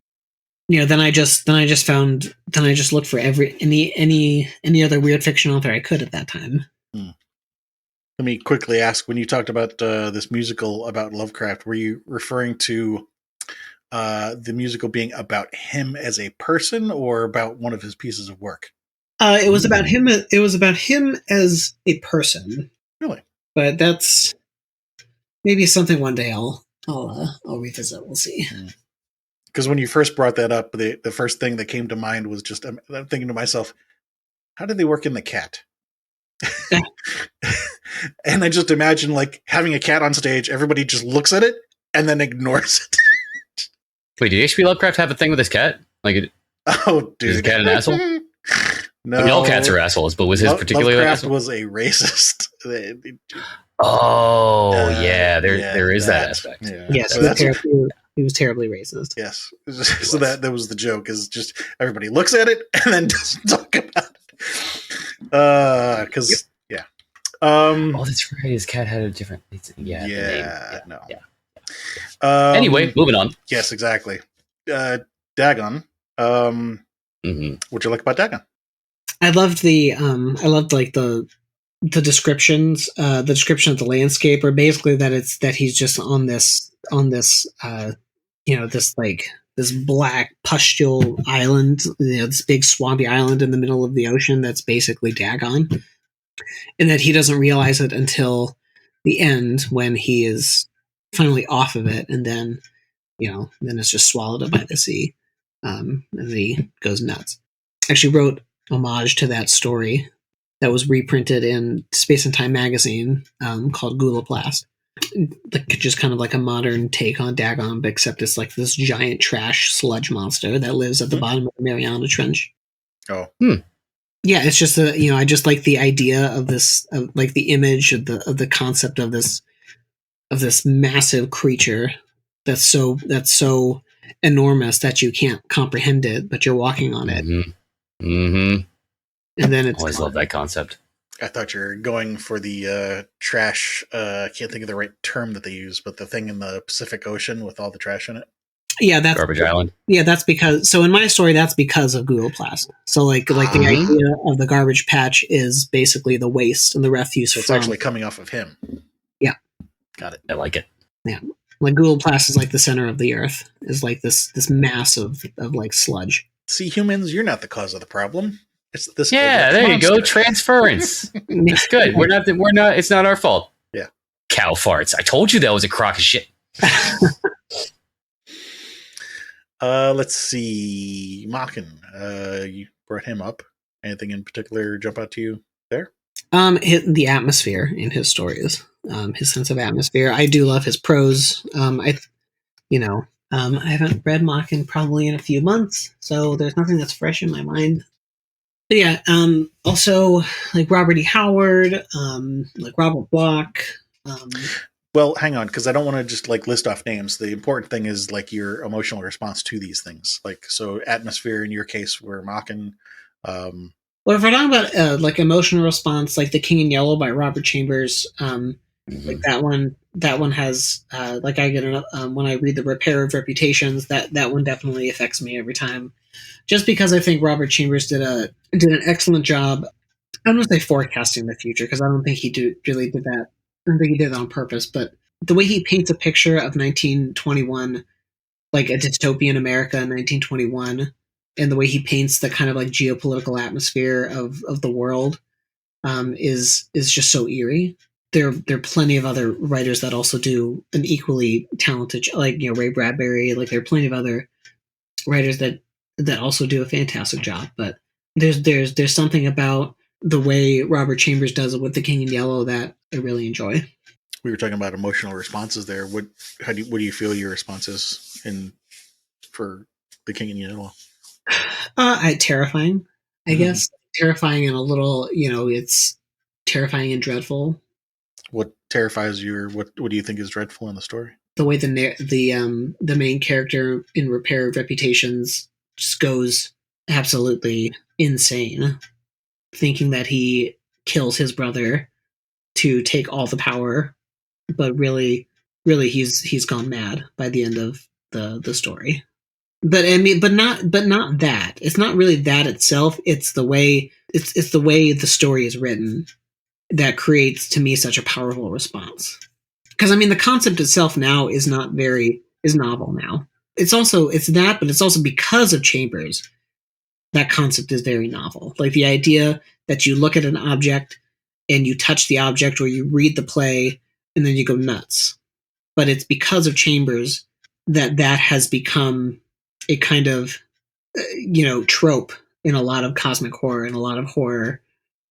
C: then I just looked for any other weird fiction author I could at that time.
B: Let me quickly ask, when you talked about this musical about Lovecraft, were you referring to the musical being about him as a person or about one of his pieces of work?
C: It was about him. It was about him as a person.
B: Really?
C: But that's maybe something one day I'll revisit. We'll see.
B: Because when you first brought that up, the first thing that came to mind was just I'm thinking to myself, how did they work in the cat? And I just imagine like having a cat on stage, everybody just looks at it and then ignores it.
A: Wait, did H.P. Lovecraft have a thing with his cat? Like,
B: oh, dude,
A: is his cat an asshole?
B: No,
A: I mean, all cats are assholes, but was his particularly
B: Lovecraft
A: asshole?
B: was a racist.
A: Oh, yeah, there is that aspect.
B: Yeah.
C: Yes,
B: So
C: he was terribly racist.
B: Yes, so that was the joke. Is just everybody looks at it and then doesn't talk about it. Because
A: oh, that's right. His cat had a different.
B: No.
A: Anyway, moving on.
B: Yes, exactly. Dagon. What'd you like about Dagon?
C: I loved like the descriptions, the description of the landscape, or basically that he's just on this this black pustule island, this big swampy island in the middle of the ocean that's basically Dagon. And that he doesn't realize it until the end when he is finally off of it, and then then it's just swallowed up by the sea, and he goes nuts. I actually wrote homage to that story that was reprinted in Space and Time magazine, called Gulaplast. Like just kind of like a modern take on Dagon, but except it's like this giant trash sludge monster that lives at the bottom of the Mariana Trench.
B: Oh.
C: Yeah, it's just I just like the idea of this, of like the image of the concept of this massive creature that's so enormous that you can't comprehend it, but you're walking on it.
A: And
C: then it's
A: always love that concept.
B: I thought you were going for the trash. I can't think of the right term that they use, but the thing in the Pacific Ocean with all the trash in it.
C: Yeah, that's
A: Garbage Island.
C: Yeah, that's because. So in my story, that's because of Gulaplast. So like the idea of the garbage patch is basically the waste and the refuse.
B: So it's actually coming off of him.
C: Yeah,
B: got it.
A: I like it.
C: Yeah, like Gulaplast is like the center of the earth. Is like this mass of like sludge.
B: See, humans, you're not the cause of the problem. It's this.
A: Yeah,
B: Oblex
A: there you go.
B: monster.
A: Transference. It's good. We're not. It's not our fault.
B: Yeah.
A: Cow farts. I told you that was a crock of shit.
B: Let's see. Machen. You brought him up. Anything in particular jump out to you there?
C: The atmosphere in his stories, his sense of atmosphere. I do love his prose. I haven't read Machen probably in a few months, so there's nothing that's fresh in my mind. But yeah, also like Robert E. Howard, like Robert Bloch.
B: Well, hang on, because I don't want to just like list off names. The important thing is like your emotional response to these things. Like, so atmosphere in your case were Machen.
C: Well, if we're talking about like emotional response, like The King in Yellow by Robert Chambers, like that one has like I get when I read The Repair of Reputations, that one definitely affects me every time, just because I think Robert Chambers did an excellent job. I don't want to say forecasting the future, because I don't think he really did that. I don't think he did it on purpose, but the way he paints a picture of 1921, like a dystopian America in 1921, and the way he paints the kind of like geopolitical atmosphere of the world is just so eerie. There are plenty of other writers that also do an equally talented, like Ray Bradbury. Like there are plenty of other writers that also do a fantastic job. But there's something about the way Robert Chambers does it with The King in Yellow that I really enjoy.
B: We were talking about emotional responses there. What do you feel your responses for The King in Yellow?
C: Terrifying, I guess. Terrifying and a little, it's terrifying and dreadful.
B: What terrifies you, or what do you think is dreadful in the story?
C: The way the main character in Repair of Reputations just goes absolutely insane, thinking that he kills his brother to take all the power, but really he's gone mad by the end of the story. But I mean, but not that. It's not really that itself. It's the way the way the story is written that creates to me such a powerful response. Because I mean, the concept itself now is novel now. It's that, but it's also because of Chambers, that concept is very novel. Like the idea that you look at an object and you touch the object, or you read the play and then you go nuts. But it's because of Chambers that has become a kind of trope in a lot of cosmic horror and a lot of horror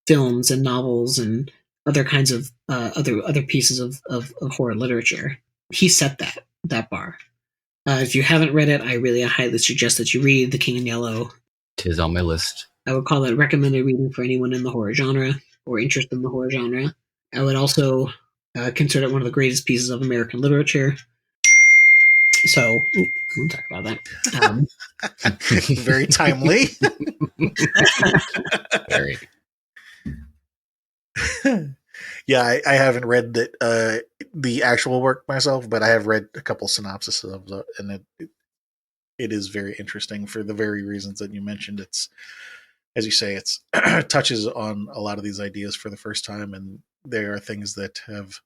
C: films and novels and other kinds of other pieces of horror literature. He set that bar. If you haven't read it, I really highly suggest that you read The King in Yellow.
A: 'Tis on my list.
C: I would call it recommended reading for anyone in the horror genre or interested in the horror genre. I would also consider it one of the greatest pieces of American literature. So, we'll talk about that.
B: Very timely.
A: Very.
B: Yeah, I haven't read the actual work myself, but I have read a couple synopses of it, and it is very interesting for the very reasons that you mentioned. It's, as you say, it's touches on a lot of these ideas for the first time, and there are things that have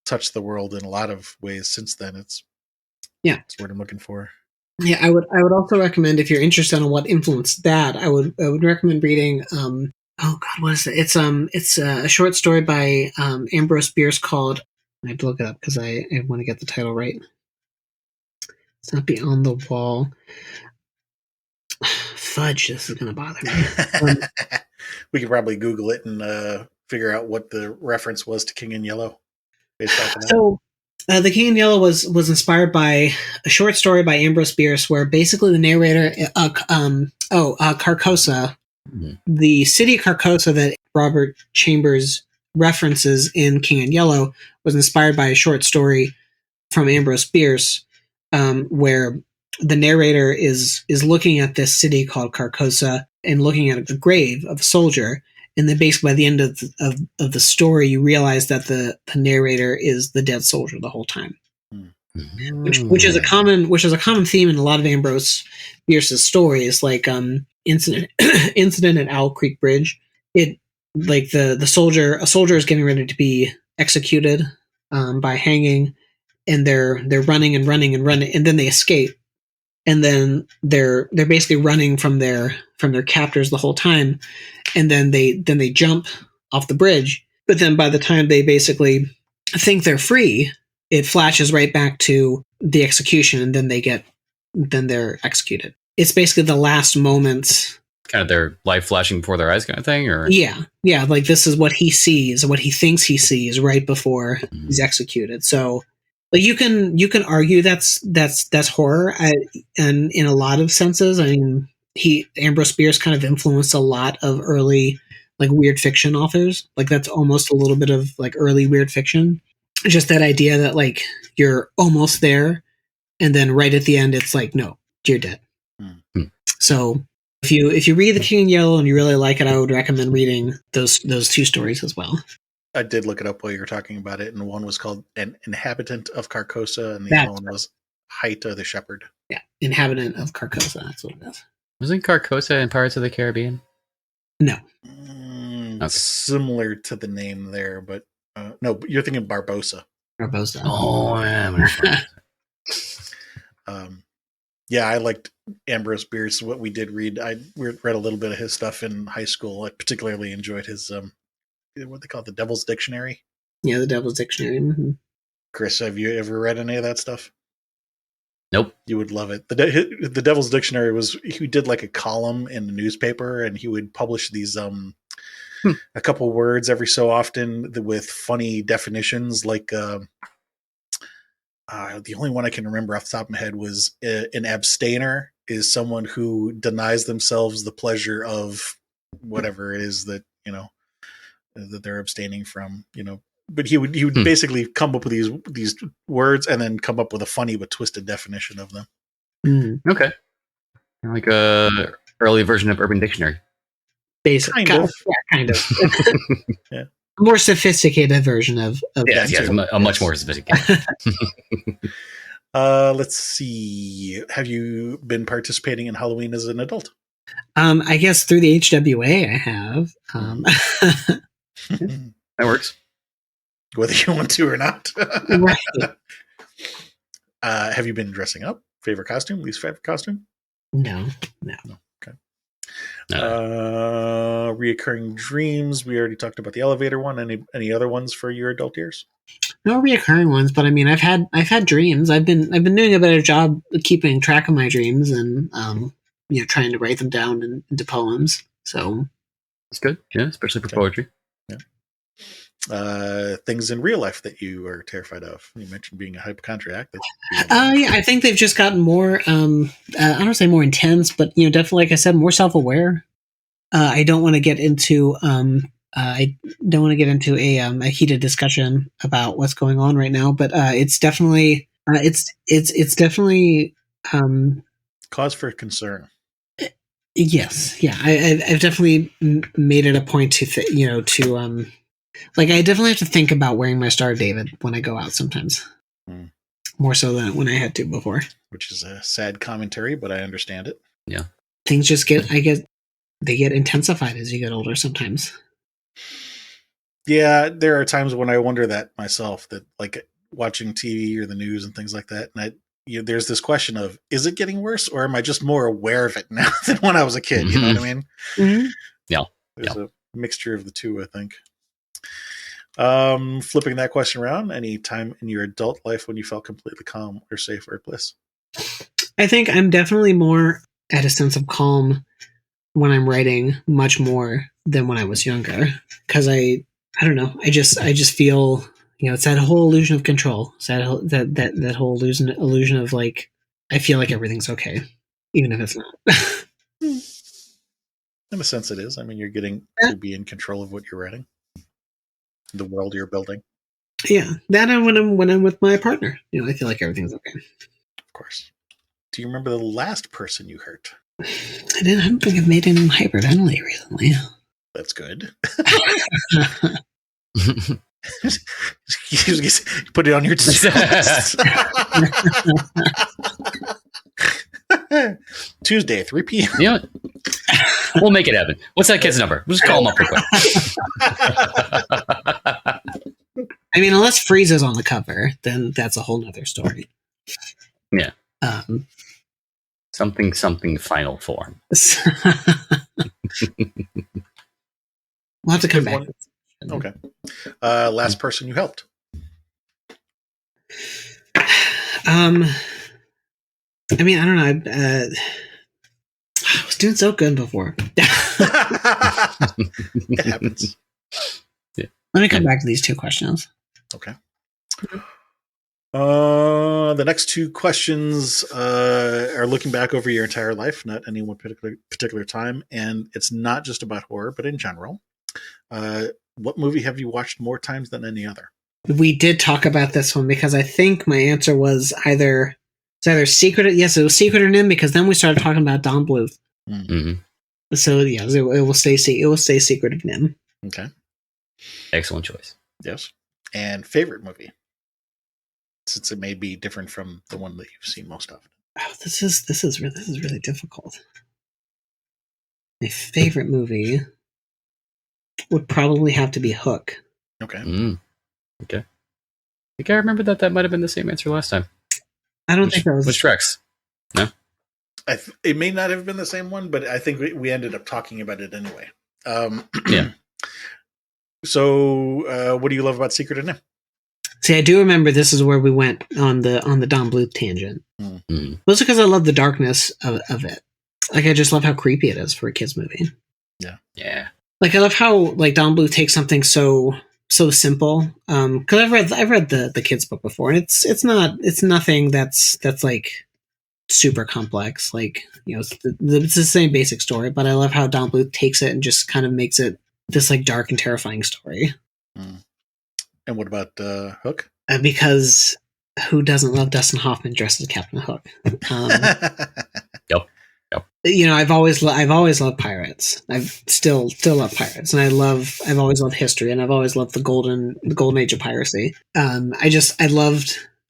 B: touched the world in a lot of ways since then. It's what I'm looking for.
C: Yeah, I would also recommend, if you're interested in what influenced that, I would recommend reading. Oh God, what is it? It's a short story by Ambrose Bierce called. I have to look it up because I want to get the title right. It's not Beyond the Wall. Fudge, this is going to bother me.
B: We could probably Google it and figure out what the reference was to King in Yellow. Based off of that.
C: So, The King in Yellow was inspired by a short story by Ambrose Bierce, where basically the narrator, Carcosa, the city of Carcosa that Robert Chambers references in King in Yellow, was inspired by a short story from Ambrose Bierce, where the narrator is looking at this city called Carcosa and looking at a grave of a soldier. And then basically by the end of the story, you realize that the narrator is the dead soldier the whole time, which is a common theme in a lot of Ambrose Bierce's stories, like incident at Owl Creek Bridge. It like a soldier is getting ready to be executed by hanging, and they're running, and then they escape, and then they're basically running from their captors the whole time, and then they jump off the bridge. But then by the time they basically think they're free, it flashes right back to the execution, and then they're executed. It's basically the last moments.
A: Kind of their life flashing before their eyes kind of thing, or
C: Yeah. Like this is what he sees, what he thinks he sees right before he's executed. So, like you can argue that's horror, and in a lot of senses. I mean, Ambrose Bierce kind of influenced a lot of early like weird fiction authors. Like that's almost a little bit of like early weird fiction. Just that idea that like you're almost there, and then right at the end, it's like, no, you're dead. So if you read The King in Yellow and you really like it, I would recommend reading those two stories as well.
B: I did look it up while you were talking about it, and one was called An Inhabitant of Carcosa, and the other one was Haita the Shepherd.
C: Yeah, Inhabitant of Carcosa, that's what it is.
A: Wasn't Carcosa in Pirates of the Caribbean?
C: No.
A: Okay.
B: Similar to the name there, but no, you're thinking Barbosa.
C: Barbosa.
A: Oh, yeah.
B: Yeah, I liked Ambrose Bierce. What we did read, I read a little bit of his stuff in high school. I particularly enjoyed his what they call it, the Devil's Dictionary.
C: Yeah, the Devil's Dictionary. Mm-hmm.
B: Chris, have you ever read any of that stuff?
A: Nope.
B: You would love it. The Devil's Dictionary was, he did like a column in the newspaper, and he would publish these a couple words every so often with funny definitions, like the only one I can remember off the top of my head was an abstainer is someone who denies themselves the pleasure of whatever it is that, that they're abstaining from, but he would basically come up with these words and then come up with a funny but twisted definition of them.
A: Okay. Like a early version of Urban Dictionary.
B: Basically. Kind of.
C: Yeah, kind of.
B: Yeah.
C: A more sophisticated version of
A: yes, a much more sophisticated.
B: Let's see. Have you been participating in Halloween as an adult?
C: I guess through the HWA I have.
A: That works.
B: Whether you want to or not.
C: Right.
B: Have you been dressing up? Favorite costume? Least favorite costume?
C: No.
B: Okay. Reoccurring dreams. We already talked about the elevator one. Any other ones for your adult years?
C: No reoccurring ones, but I mean, I've had dreams. I've been doing a better job of keeping track of my dreams and trying to write them down into poems. So
A: that's good. Yeah, especially for poetry.
B: Yeah. Things in real life that you are terrified of. You mentioned being a hypochondriac.
C: Yeah, I think they've just gotten more. I don't say more intense, but definitely, like I said, more self-aware. I don't want to get into. I don't want to get into a heated discussion about what's going on right now, but it's definitely. It's definitely.
B: Cause for concern.
C: Yes, yeah, I've definitely made it a point to like I definitely have to think about wearing my Star of David when I go out sometimes. More so than when I had to before.
B: Which is a sad commentary, but I understand it.
A: Yeah.
C: Things just get intensified as you get older sometimes.
B: Yeah, there are times when I wonder that myself, that like watching TV or the news and things like that, and there's this question of, is it getting worse, or am I just more aware of it now than when I was a kid?
A: Mm-hmm.
B: You know what I mean?
C: Mm-hmm.
A: Yeah.
B: There's a mixture of the two, I think. Flipping that question around, any time in your adult life when you felt completely calm or safe or bliss?
C: I think I'm definitely more at a sense of calm when I'm writing, much more than when I was younger. Because I don't know, I just feel, it's that whole illusion of control. It's that whole illusion of like, I feel like everything's okay, even if it's not.
B: In a sense it is. I mean, you're getting to be in control of what you're writing. The world you're building.
C: Yeah, that and when I'm with my partner, I feel like everything's okay.
B: Of course. Do you remember the last person you hurt?
C: I don't think I've made anyone hyperventilate recently.
B: That's good. Put it on your Tuesday, 3 p.m.
A: You know what? We'll make it happen. What's that kid's number? We'll just call him up real quick.
C: I mean, unless Frieza's on the cover, then that's a whole nother story.
A: Yeah. Something final form.
C: We'll have to come back.
B: Okay. Last person you helped.
C: I mean, I don't know. I was doing so good before.
B: It happens.
A: Yeah.
C: Let me come back to these two questions.
B: Okay. The next two questions are looking back over your entire life, not any one particular time, and it's not just about horror, but in general. What movie have you watched more times than any other?
C: We did talk about this one because I think my answer was either Secret. Yes, it was Secret or Nim, because then we started talking about Don Bluth.
A: Mm-hmm.
C: So yeah, it will stay Secret of Nim.
B: Okay.
A: Excellent choice.
B: Yes. And favorite movie, since it may be different from the one that you've seen most often.
C: Oh, this is really difficult. My favorite movie would probably have to be Hook.
B: Okay.
A: Okay. I think I remember that might have been the same answer last time.
C: I don't think that was...
A: Which tracks? No?
B: It may not have been the same one, but I think we ended up talking about it anyway.
C: Yeah.
B: So, what do you love about Secret of Nim?
C: See, I do remember this is where we went on the Don Bluth tangent.
A: Mm-hmm.
C: Mostly because I love the darkness of it. Like, I just love how creepy it is for a kids movie.
A: Yeah.
C: Like, I love how like Don Bluth takes something so simple. Because I've read the kids book before, and it's nothing that's like super complex. Like, you know, it's the same basic story. But I love how Don Bluth takes it and just kind of makes it this like dark and terrifying story.
B: And what about Hook?
C: Because who doesn't love Dustin Hoffman dressed as Captain Hook?
A: Yep.
C: You know, I've always loved pirates. I've still love pirates, and I've always loved history, and I've always loved the golden age of piracy. I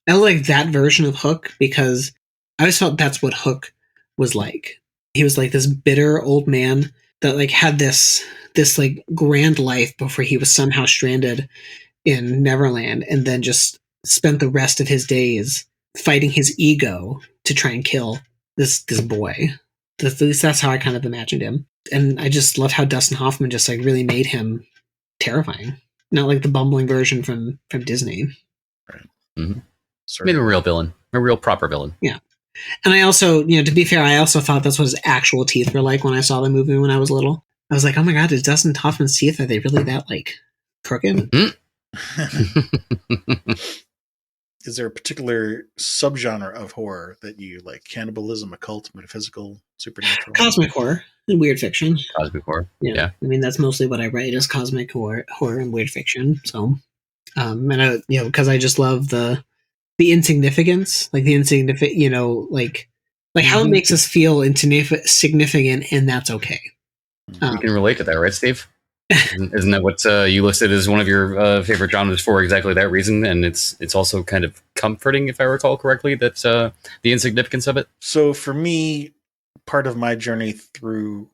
C: like that version of Hook because I always felt that's what Hook was like. He was like this bitter old man that like had this like grand life before he was somehow stranded in Neverland, and then just spent the rest of his days fighting his ego to try and kill this boy. At least that's how I kind of imagined him. And I just love how Dustin Hoffman just like really made him terrifying. Not like the bumbling version from Disney.
B: Right.
A: Mm-hmm. Made him a real villain. A real proper villain.
C: Yeah. And I also, you know, to be fair, I also thought that's what his actual teeth were like when I saw the movie when I was little. I was like, oh my god, is Dustin Hoffman's teeth, are they really that like crooked?
A: Mm-hmm.
B: Is there a particular subgenre of horror that you like? Cannibalism, occult, metaphysical, supernatural?
C: Cosmic horror and weird fiction.
A: Cosmic horror. Yeah.
C: I mean, that's mostly what I write is cosmic horror and weird fiction. So, and I, you know, because I just love the insignificance, like the insignificant, you know, like how it makes us feel insignificant, and that's okay.
A: You can relate to that, right, Steve? Isn't that what you listed as one of your favorite genres for exactly that reason? And it's also kind of comforting, if I recall correctly, that the insignificance of it.
B: So for me, part of my journey through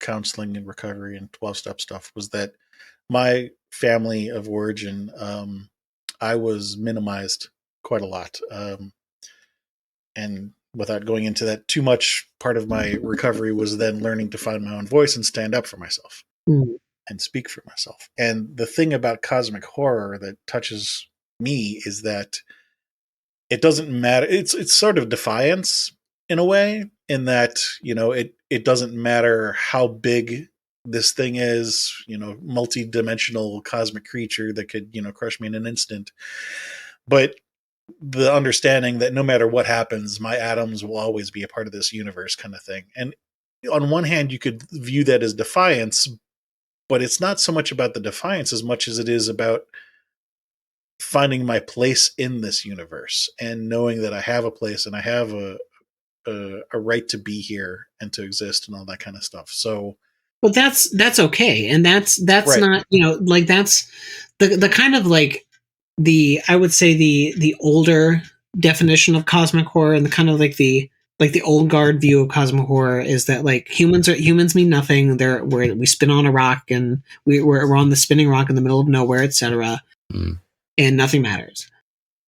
B: counseling and recovery and 12-step stuff was that my family of origin, I was minimized quite a lot. And without going into that too much, part of my recovery was then learning to find my own voice and stand up for myself. And speak for myself. And the thing about cosmic horror that touches me is that it doesn't matter. It's sort of defiance in a way, in that, you know, it doesn't matter how big this thing is, you know, multi-dimensional cosmic creature that could, you know, crush me in an instant. But the understanding that no matter what happens, my atoms will always be a part of this universe kind of thing. And on one hand, you could view that as defiance, but it's not so much about the defiance as much as it is about finding my place in this universe and knowing that I have a place and I have a right to be here and to exist and all that kind of stuff. So,
C: well, that's okay, and that's right. Not, you know, like that's the kind of like I would say the older definition of cosmic horror, and the kind of like the old guard view of cosmic horror is that like humans mean nothing. We spin on a rock, and we're on the spinning rock in the middle of nowhere, etc. And nothing matters.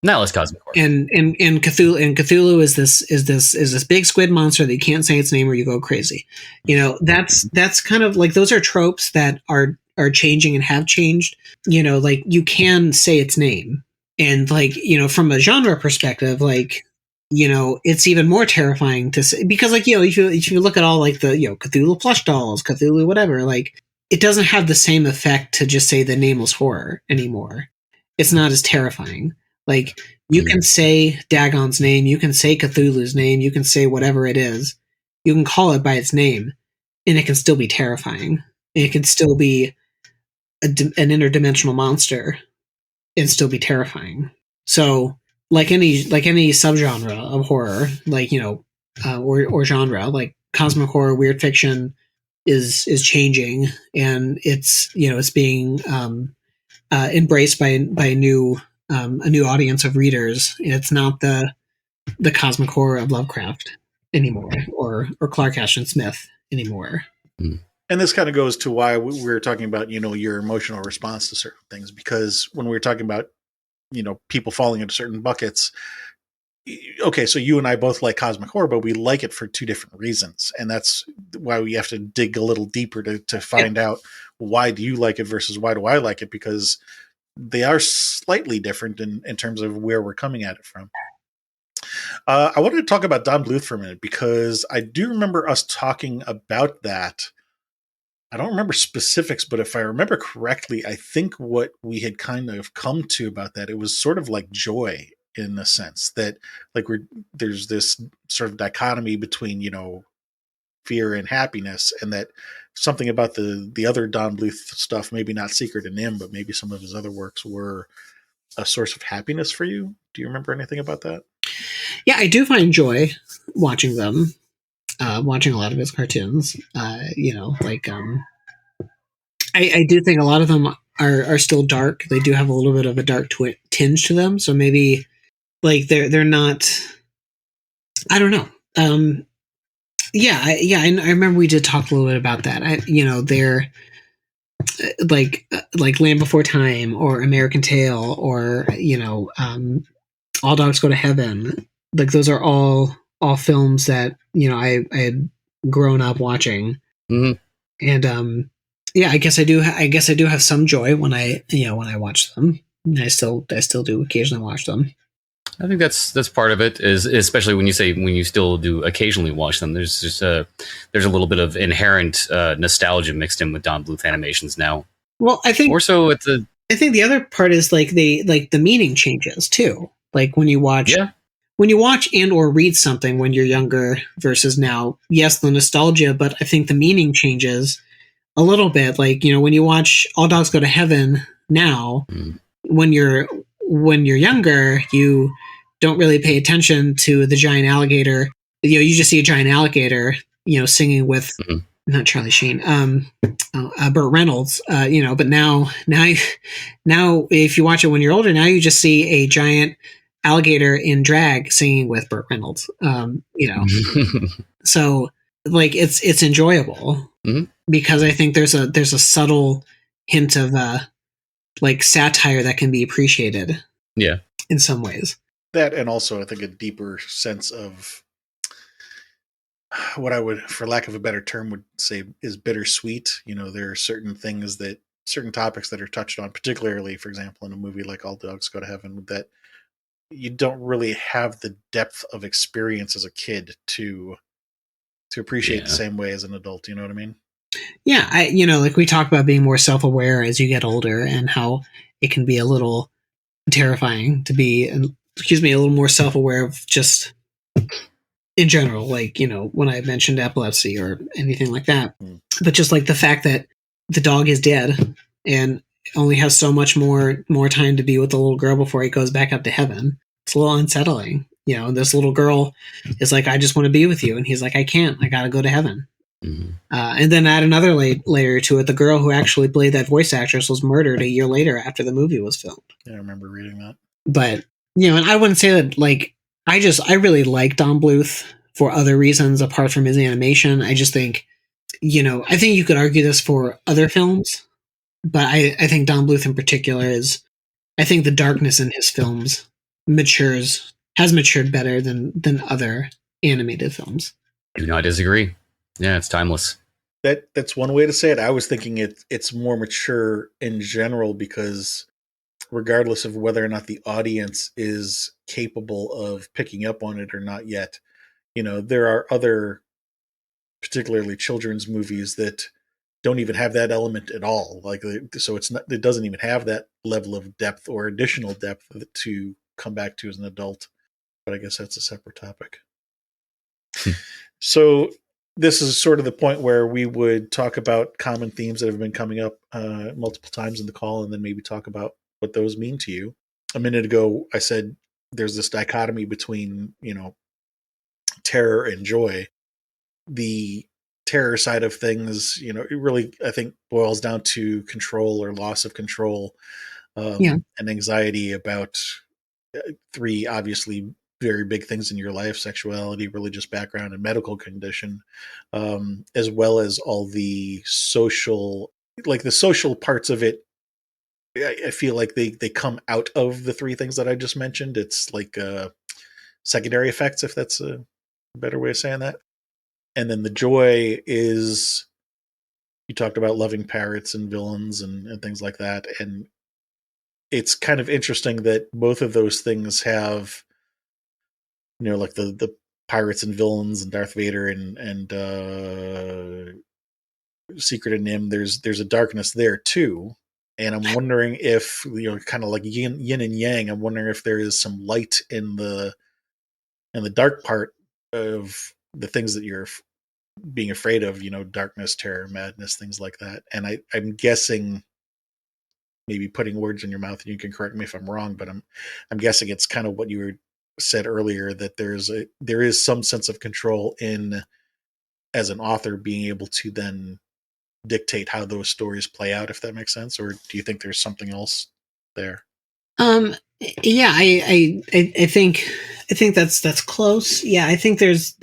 A: Now it's cosmic horror.
C: And Cthulhu is this big squid monster that you can't say its name or you go crazy. You know, that's kind of like, those are tropes that are changing and have changed. You know, like, you can say its name, and like, you know, from a genre perspective, like, you know, it's even more terrifying to say, because like, you know, if you look at all like the, you know, Cthulhu plush dolls, Cthulhu whatever, like, it doesn't have the same effect to just say the nameless horror anymore. It's not as terrifying. Like, you can say Dagon's name, you can say Cthulhu's name, you can say whatever it is, you can call it by its name, and it can still be terrifying. It can still be an interdimensional monster and still be terrifying. So, like any subgenre of horror, like, you know, or genre, like cosmic horror, weird fiction is changing, and it's, you know, it's being embraced by a new audience of readers. It's not the cosmic horror of Lovecraft anymore, or Clark Ashton Smith anymore.
B: And this kind of goes to why we were talking about, you know, your emotional response to certain things, because when we were talking about, you know, people falling into certain buckets, okay, so you and I both like cosmic horror, but we like it for two different reasons. And that's why we have to dig a little deeper to find out, why do you like it versus why do I like it? Because they are slightly different in terms of where we're coming at it from. I wanted to talk about Don Bluth for a minute, because I do remember us talking about that. I don't remember specifics, but if I remember correctly, I think what we had kind of come to about that, it was sort of like joy, in the sense that, like, there's this sort of dichotomy between, you know, fear and happiness, and that something about the other Don Bluth stuff, maybe not Secret and Nim, but maybe some of his other works were a source of happiness for you. Do you remember anything about that?
C: Yeah, I do find joy watching them, watching a lot of his cartoons. You know, like, I do think a lot of them are still dark. They do have a little bit of a dark tinge to them. So maybe, like, they're not, I don't know. I remember we did talk a little bit about that. You know, they're like Land Before Time or American Tail, or, you know, All Dogs Go to Heaven. Like, those are all films that, you know, I had grown up watching.
A: Mm-hmm.
C: And yeah, I guess I do have some joy when I watch them. And I still do occasionally watch them.
A: I think that's part of it, is especially when you still do occasionally watch them. There's just there's a little bit of inherent nostalgia mixed in with Don Bluth animations now.
C: Well, I think
A: more so with
C: I think the other part is like the meaning changes too. Like, when you watch and or read something when you're younger versus now. Yes, the nostalgia, but I think the meaning changes a little bit. Like, you know, when you watch All Dogs Go to Heaven now, when you're younger, you don't really pay attention to the giant alligator. You know, you just see a giant alligator, you know, singing with not Charlie Sheen, Burt Reynolds. You know, but now if you watch it when you're older, now you just see a giant alligator in drag singing with Burt Reynolds. You know, so, like, it's enjoyable because I think there's a subtle hint of like satire that can be appreciated.
A: Yeah,
C: in some ways.
B: That, and also I think a deeper sense of what I would, for lack of a better term, would say is bittersweet. You know, there are certain topics that are touched on, particularly, for example, in a movie like All Dogs Go to Heaven, that you don't really have the depth of experience as a kid to appreciate the same way as an adult. You know what I mean?
C: Yeah, you know, like, we talk about being more self-aware as you get older, and how it can be a little terrifying to be, a little more self-aware of just in general, like, you know, when I mentioned epilepsy or anything like that. But just like the fact that the dog is dead and only has so much more time to be with the little girl before he goes back up to heaven. It's a little unsettling, you know. And this little girl is like, I just want to be with you, and he's like, I can't. I gotta go to heaven. And then add another layer to it. The girl who actually played that voice actress was murdered a year later after the movie was filmed.
B: Yeah, I remember reading that.
C: But, you know, and I wouldn't say that, like, I really like Don Bluth for other reasons apart from his animation. I just think, you know, I think you could argue this for other films, but I think Don Bluth in particular I think the darkness in his films has matured better than other animated films.
A: Do not disagree. Yeah, it's timeless.
B: That's one way to say it. I was thinking it's more mature in general because regardless of whether or not the audience is capable of picking up on it or not yet, there are other, particularly children's movies, that don't even have that element at all. Like, so it doesn't even have that level of depth or additional depth to come back to as an adult. But I guess that's a separate topic. So this is sort of the point where we would talk about common themes that have been coming up multiple times in the call, and then maybe talk about what those mean to you. A minute ago, I said there's this dichotomy between, terror and joy. The terror side of things, it really, I think, boils down to control or loss of control, and anxiety about three obviously very big things in your life: sexuality, religious background, and medical condition, as well as all the social parts of it. I feel like they come out of the three things that I just mentioned. It's like secondary effects, if that's a better way of saying that. And then the joy is, you talked about loving parrots and villains and things like that. And it's kind of interesting that both of those things have, like the pirates and villains and Darth Vader and Secret of Nim. There's a darkness there too. And I'm wondering if, kind of like yin and yang, I'm wondering if there is some light in the dark part of the things that you're being afraid of, darkness, terror, madness, things like that. And I'm guessing, maybe putting words in your mouth, and you can correct me if I'm wrong, but I'm guessing it's kind of what you said earlier, that there is some sense of control in, as an author, being able to then dictate how those stories play out, if that makes sense. Or do you think there's something else there?
C: Yeah, I think that's close. Yeah, I think there's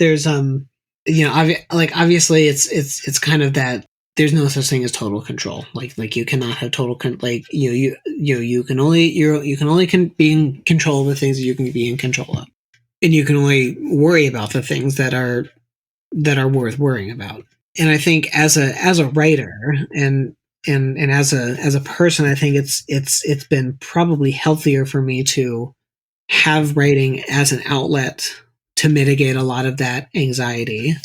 C: obviously it's kind of that there's no such thing as total control. Like you cannot have total you can only be in control of the things that you can be in control of, and you can only worry about the things that are worth worrying about. And I think as a writer and as a person, I think it's been probably healthier for me to have writing as an outlet to mitigate a lot of that anxiety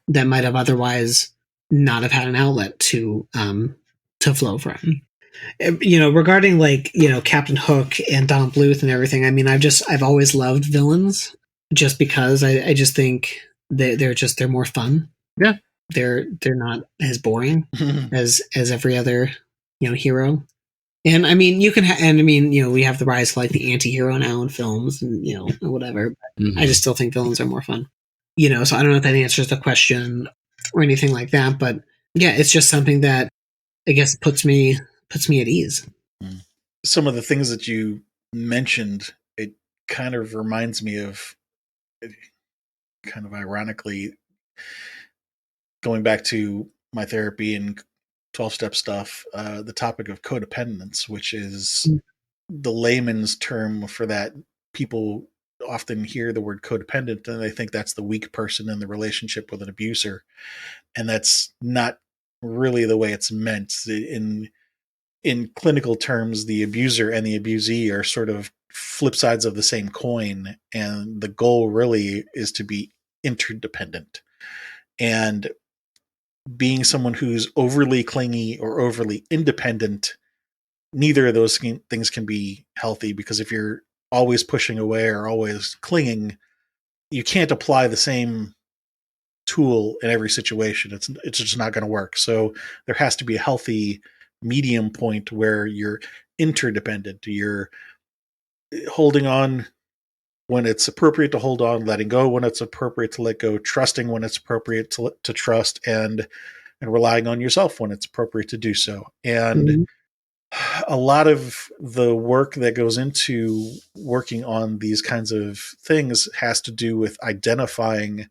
C: that might have otherwise not have had an outlet to flow from. Regarding Captain Hook and Don Bluth and everything, I mean, I've always loved villains just because I just think they're more fun.
A: Yeah.
C: They're not as boring as every other hero. And I mean, we have the rise of the anti-hero now in films and whatever. But I just still think villains are more fun. So I don't know if that answers the question or anything like that, but yeah, it's just something that I guess puts me at ease.
B: Some of the things that you mentioned, it kind of reminds me of, kind of ironically, going back to my therapy and 12-step stuff, the topic of codependence, which is the layman's term for that. People often hear the word codependent and they think that's the weak person in the relationship with an abuser. And that's not really the way it's meant. In clinical terms, the abuser and the abusee are sort of flip sides of the same coin. And the goal really is to be interdependent. And being someone who's overly clingy or overly independent, neither of those things can be healthy, because if you're always pushing away or always clinging, you can't apply the same tool in every situation. It's just not going to work. So there has to be a healthy medium point where you're interdependent. You're holding on when it's appropriate to hold on, letting go when it's appropriate to let go, trusting when it's appropriate to trust, and relying on yourself when it's appropriate to do so. And a lot of the work that goes into working on these kinds of things has to do with identifying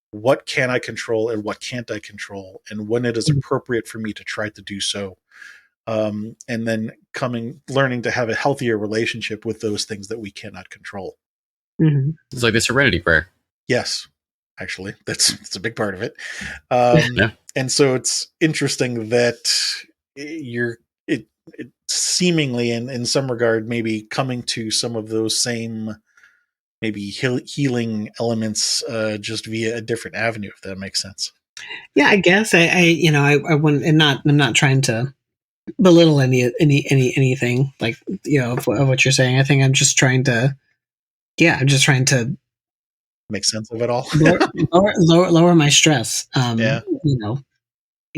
B: what can I control and what can't I control, and when it is appropriate for me to try to do so. and then learning to have a healthier relationship with those things that we cannot control.
C: Mm-hmm.
A: It's like the Serenity Prayer.
B: Yes, actually, that's a big part of it.
A: Yeah.
B: And so it's interesting that it seemingly in some regard maybe coming to some of those same maybe healing elements just via a different avenue, if that makes sense.
C: Yeah, I guess I wouldn't, and I'm not trying to belittle anything like, of what you're saying. I think I'm just trying to
B: Make sense of it all.
C: lower my stress.
B: Yeah.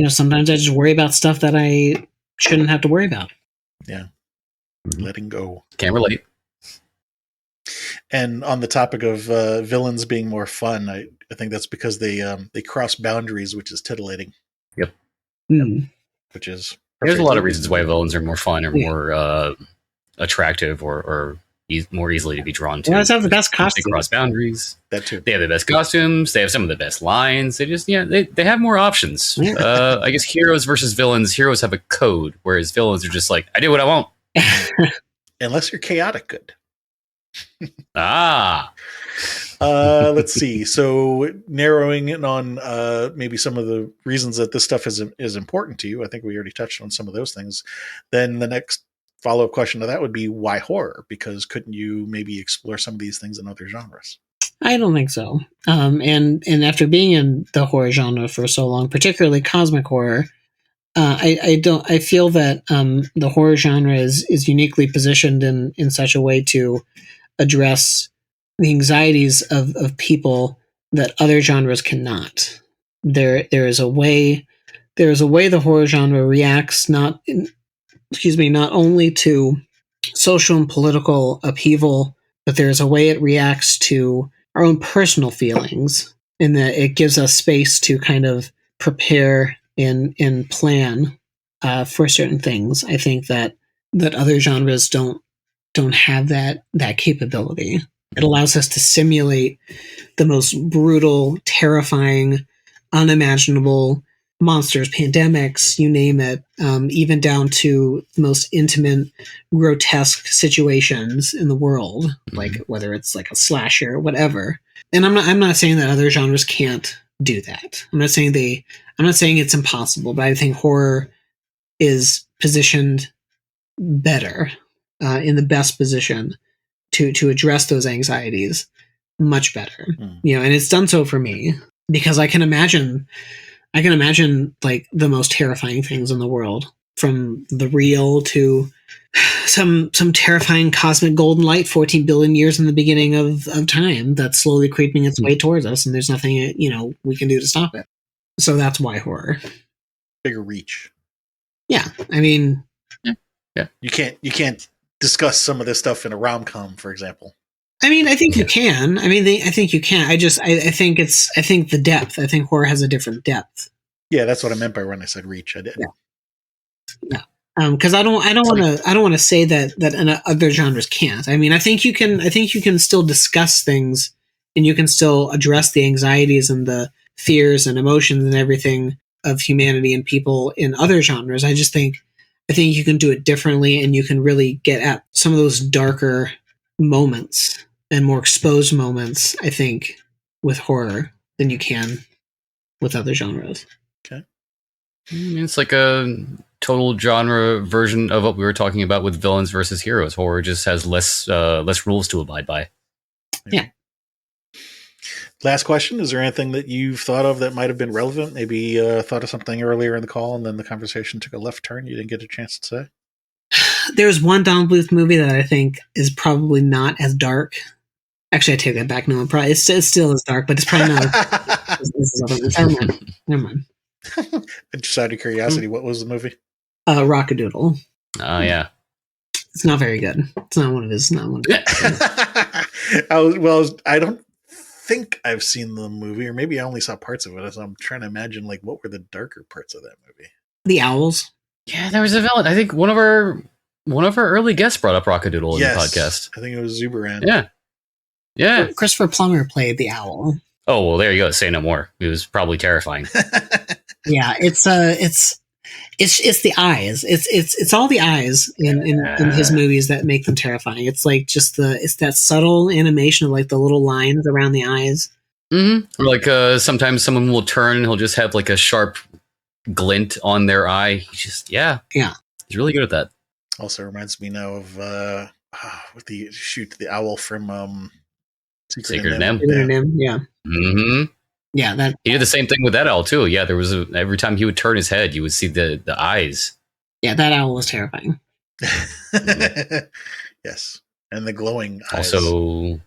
C: Sometimes I just worry about stuff that I shouldn't have to worry about.
B: Yeah. Letting go.
A: Can't relate.
B: And on the topic of villains being more fun, I think that's because they cross boundaries, which is titillating.
A: Yep.
C: Mm.
B: Which is
A: there's a lot of reasons why villains are more fun or more attractive or more easily to be drawn to.
C: Well, they have the best costumes.
A: They cross boundaries.
B: That too.
A: They have the best costumes. They have some of the best lines. They just they have more options.
C: Yeah.
A: I guess heroes versus villains. Heroes have a code, whereas villains are just like, I do what I want.
B: Unless you're chaotic good. Let's see. So narrowing in on maybe some of the reasons that this stuff is important to you. I think we already touched on some of those things. Then the next follow-up question to that would be, why horror? Because couldn't you maybe explore some of these things in other genres?
C: I don't think so. And after being in the horror genre for so long, particularly cosmic horror, I feel that the horror genre is uniquely positioned in such a way to address the anxieties of people that other genres cannot. There is a way the horror genre reacts not only to social and political upheaval, but there's a way it reacts to our own personal feelings, in that it gives us space to kind of prepare and plan for certain things. I think that other genres don't have that capability. It allows us to simulate the most brutal, terrifying, unimaginable monsters, pandemics, you name it, even down to the most intimate, grotesque situations in the world, like whether it's like a slasher or whatever. And I'm not saying that other genres can't do that. I'm not saying it's impossible, but I think horror is positioned better, in the best position to address those anxieties much better. And it's done so for me because I can imagine like the most terrifying things in the world, from the real to some terrifying cosmic golden light 14 billion years in the beginning of time that's slowly creeping its way towards us, and there's nothing we can do to stop it. So that's why horror.
B: Bigger reach.
C: Yeah, I mean,
A: yeah.
B: You can't discuss some of this stuff in a rom-com, for example.
C: I mean, I think you can. I mean, I think you can. I think the depth. I think horror has a different depth.
B: Yeah, that's what I meant by when I said reach. I did.
C: Yeah. Because I don't want to say that other genres can't. I mean, I think you can still discuss things, and you can still address the anxieties and the fears and emotions and everything of humanity and people in other genres. I think you can do it differently, and you can really get at some of those darker moments and more exposed moments, I think, with horror than you can with other genres.
B: Okay.
A: It's like a total genre version of what we were talking about with villains versus heroes. Horror just has less rules to abide by.
C: Yeah.
B: Last question. Is there anything that you've thought of that might have been relevant? Maybe thought of something earlier in the call and then the conversation took a left turn you didn't get a chance to say?
C: There's one Don Bluth movie that I think is probably not as dark. Actually, I take that back. No, it still is dark, but it's probably not. Never mind.
B: Just out of curiosity, what was the movie?
C: Rockadoodle.
A: Oh, yeah.
C: It's not very good. It's not one of his.
B: I don't think I've seen the movie, or maybe I only saw parts of it. So I'm trying to imagine, like, what were the darker parts of that movie?
C: The owls.
A: Yeah, there was a villain. I think one of our early guests brought up Rockadoodle in the podcast.
B: I think it was Zuberan.
A: Yeah.
C: Christopher Plummer played the owl.
A: Oh well, there you go. Say no more. It was probably terrifying.
C: Yeah, it's It's the eyes. It's all the eyes in his movies that make them terrifying. It's like just it's that subtle animation of like the little lines around the eyes.
A: Mm-hmm. Or like sometimes someone will turn and he'll just have like a sharp glint on their eye. He's really good at that.
B: Also reminds me now of with the owl from
A: Secret Nim.
C: Yeah.
A: Mm-hmm.
C: Yeah, that
A: he did the same thing with that owl too. Yeah, there was every time he would turn his head, you would see the eyes.
C: Yeah, that owl was terrifying.
B: Yes, and the glowing eyes.
A: Also,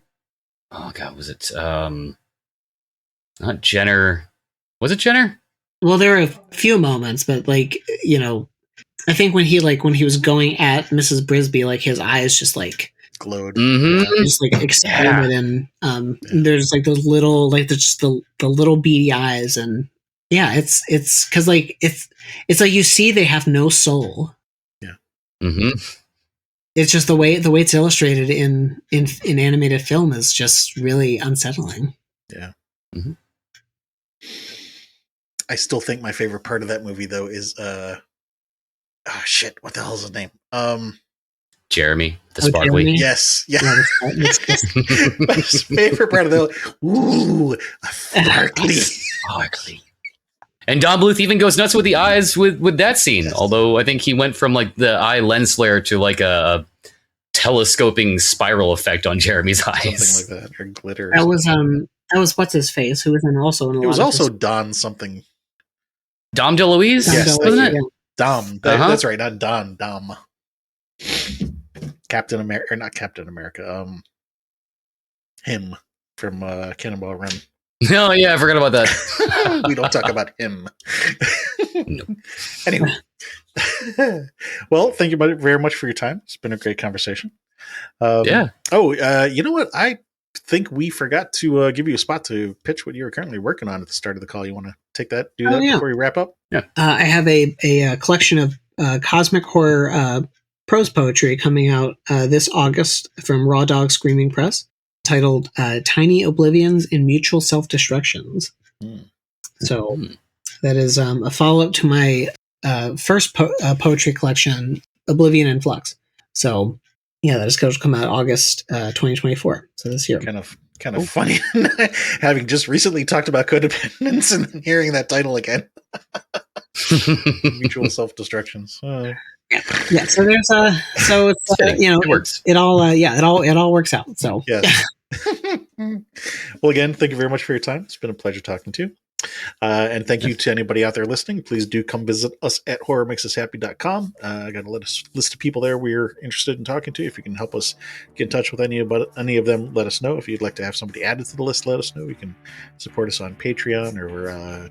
A: oh god, was it not Jenner? Was it Jenner?
C: Well, there were a few moments, but like I think when he was going at Mrs. Brisby, like his eyes just like
B: glowed,
C: just like exploded, and there's like those little just the little beady eyes, and it's because like it's like you see they have no soul. It's just the way it's illustrated in animated film is just really unsettling.
B: I still think my favorite part of that movie though is what the hell is his name?
A: Jeremy, the sparkly.
C: Jeremy?
B: Yes. My favorite part of the
A: sparkly. And Don Bluth even goes nuts with the eyes with that scene. Yes. Although I think he went from like the eye lens flare to like a telescoping spiral effect on Jeremy's eyes.
B: Something like that, or glitter.
C: That was what's his face, who was also in.
B: It was also Don something.
A: Dom DeLuise?
B: Yes,
A: wasn't it?
B: Yeah. Dom. That's right, not Don. Dom. Captain America, or not Captain America. Him from Cannonball Run.
A: Oh yeah, I forgot about that.
B: We don't talk about him.
A: No.
B: Anyway. Well, thank you very much for your time. It's been a great conversation.
A: Yeah.
B: Oh, you know what? I think we forgot to give you a spot to pitch what you're currently working on at the start of the call. You want to do that before we wrap up?
A: Yeah.
C: I have a collection of cosmic horror prose poetry coming out this August from Raw Dog Screaming Press, titled Tiny Oblivions and Mutual Self-Destructions. So that is a follow-up to my first poetry collection, Oblivion and Flux. So yeah, that is scheduled to come out August 2024. So this year.
B: Kind of funny having just recently talked about codependence and hearing that title again. Mutual self-destructions.
C: Yeah, so there's so it's
A: it works.
C: It all works out. So
B: yeah. Well, again, thank you very much for your time. It's been a pleasure talking to you. And thank you to anybody out there listening. Please do come visit us at horrormakesushappy.com. I got a list of people there we're interested in talking to. If you can help us get in touch with any of them, let us know. If you'd like to have somebody added to the list, let us know. You can support us on Patreon or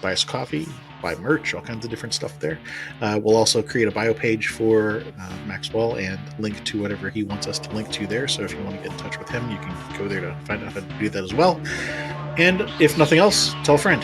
B: buy us coffee, buy merch, all kinds of different stuff there. We'll also create a bio page for Maxwell and link to whatever he wants us to link to there. So if you want to get in touch with him, you can go there to find out how to do that as well. And if nothing else, tell a friend.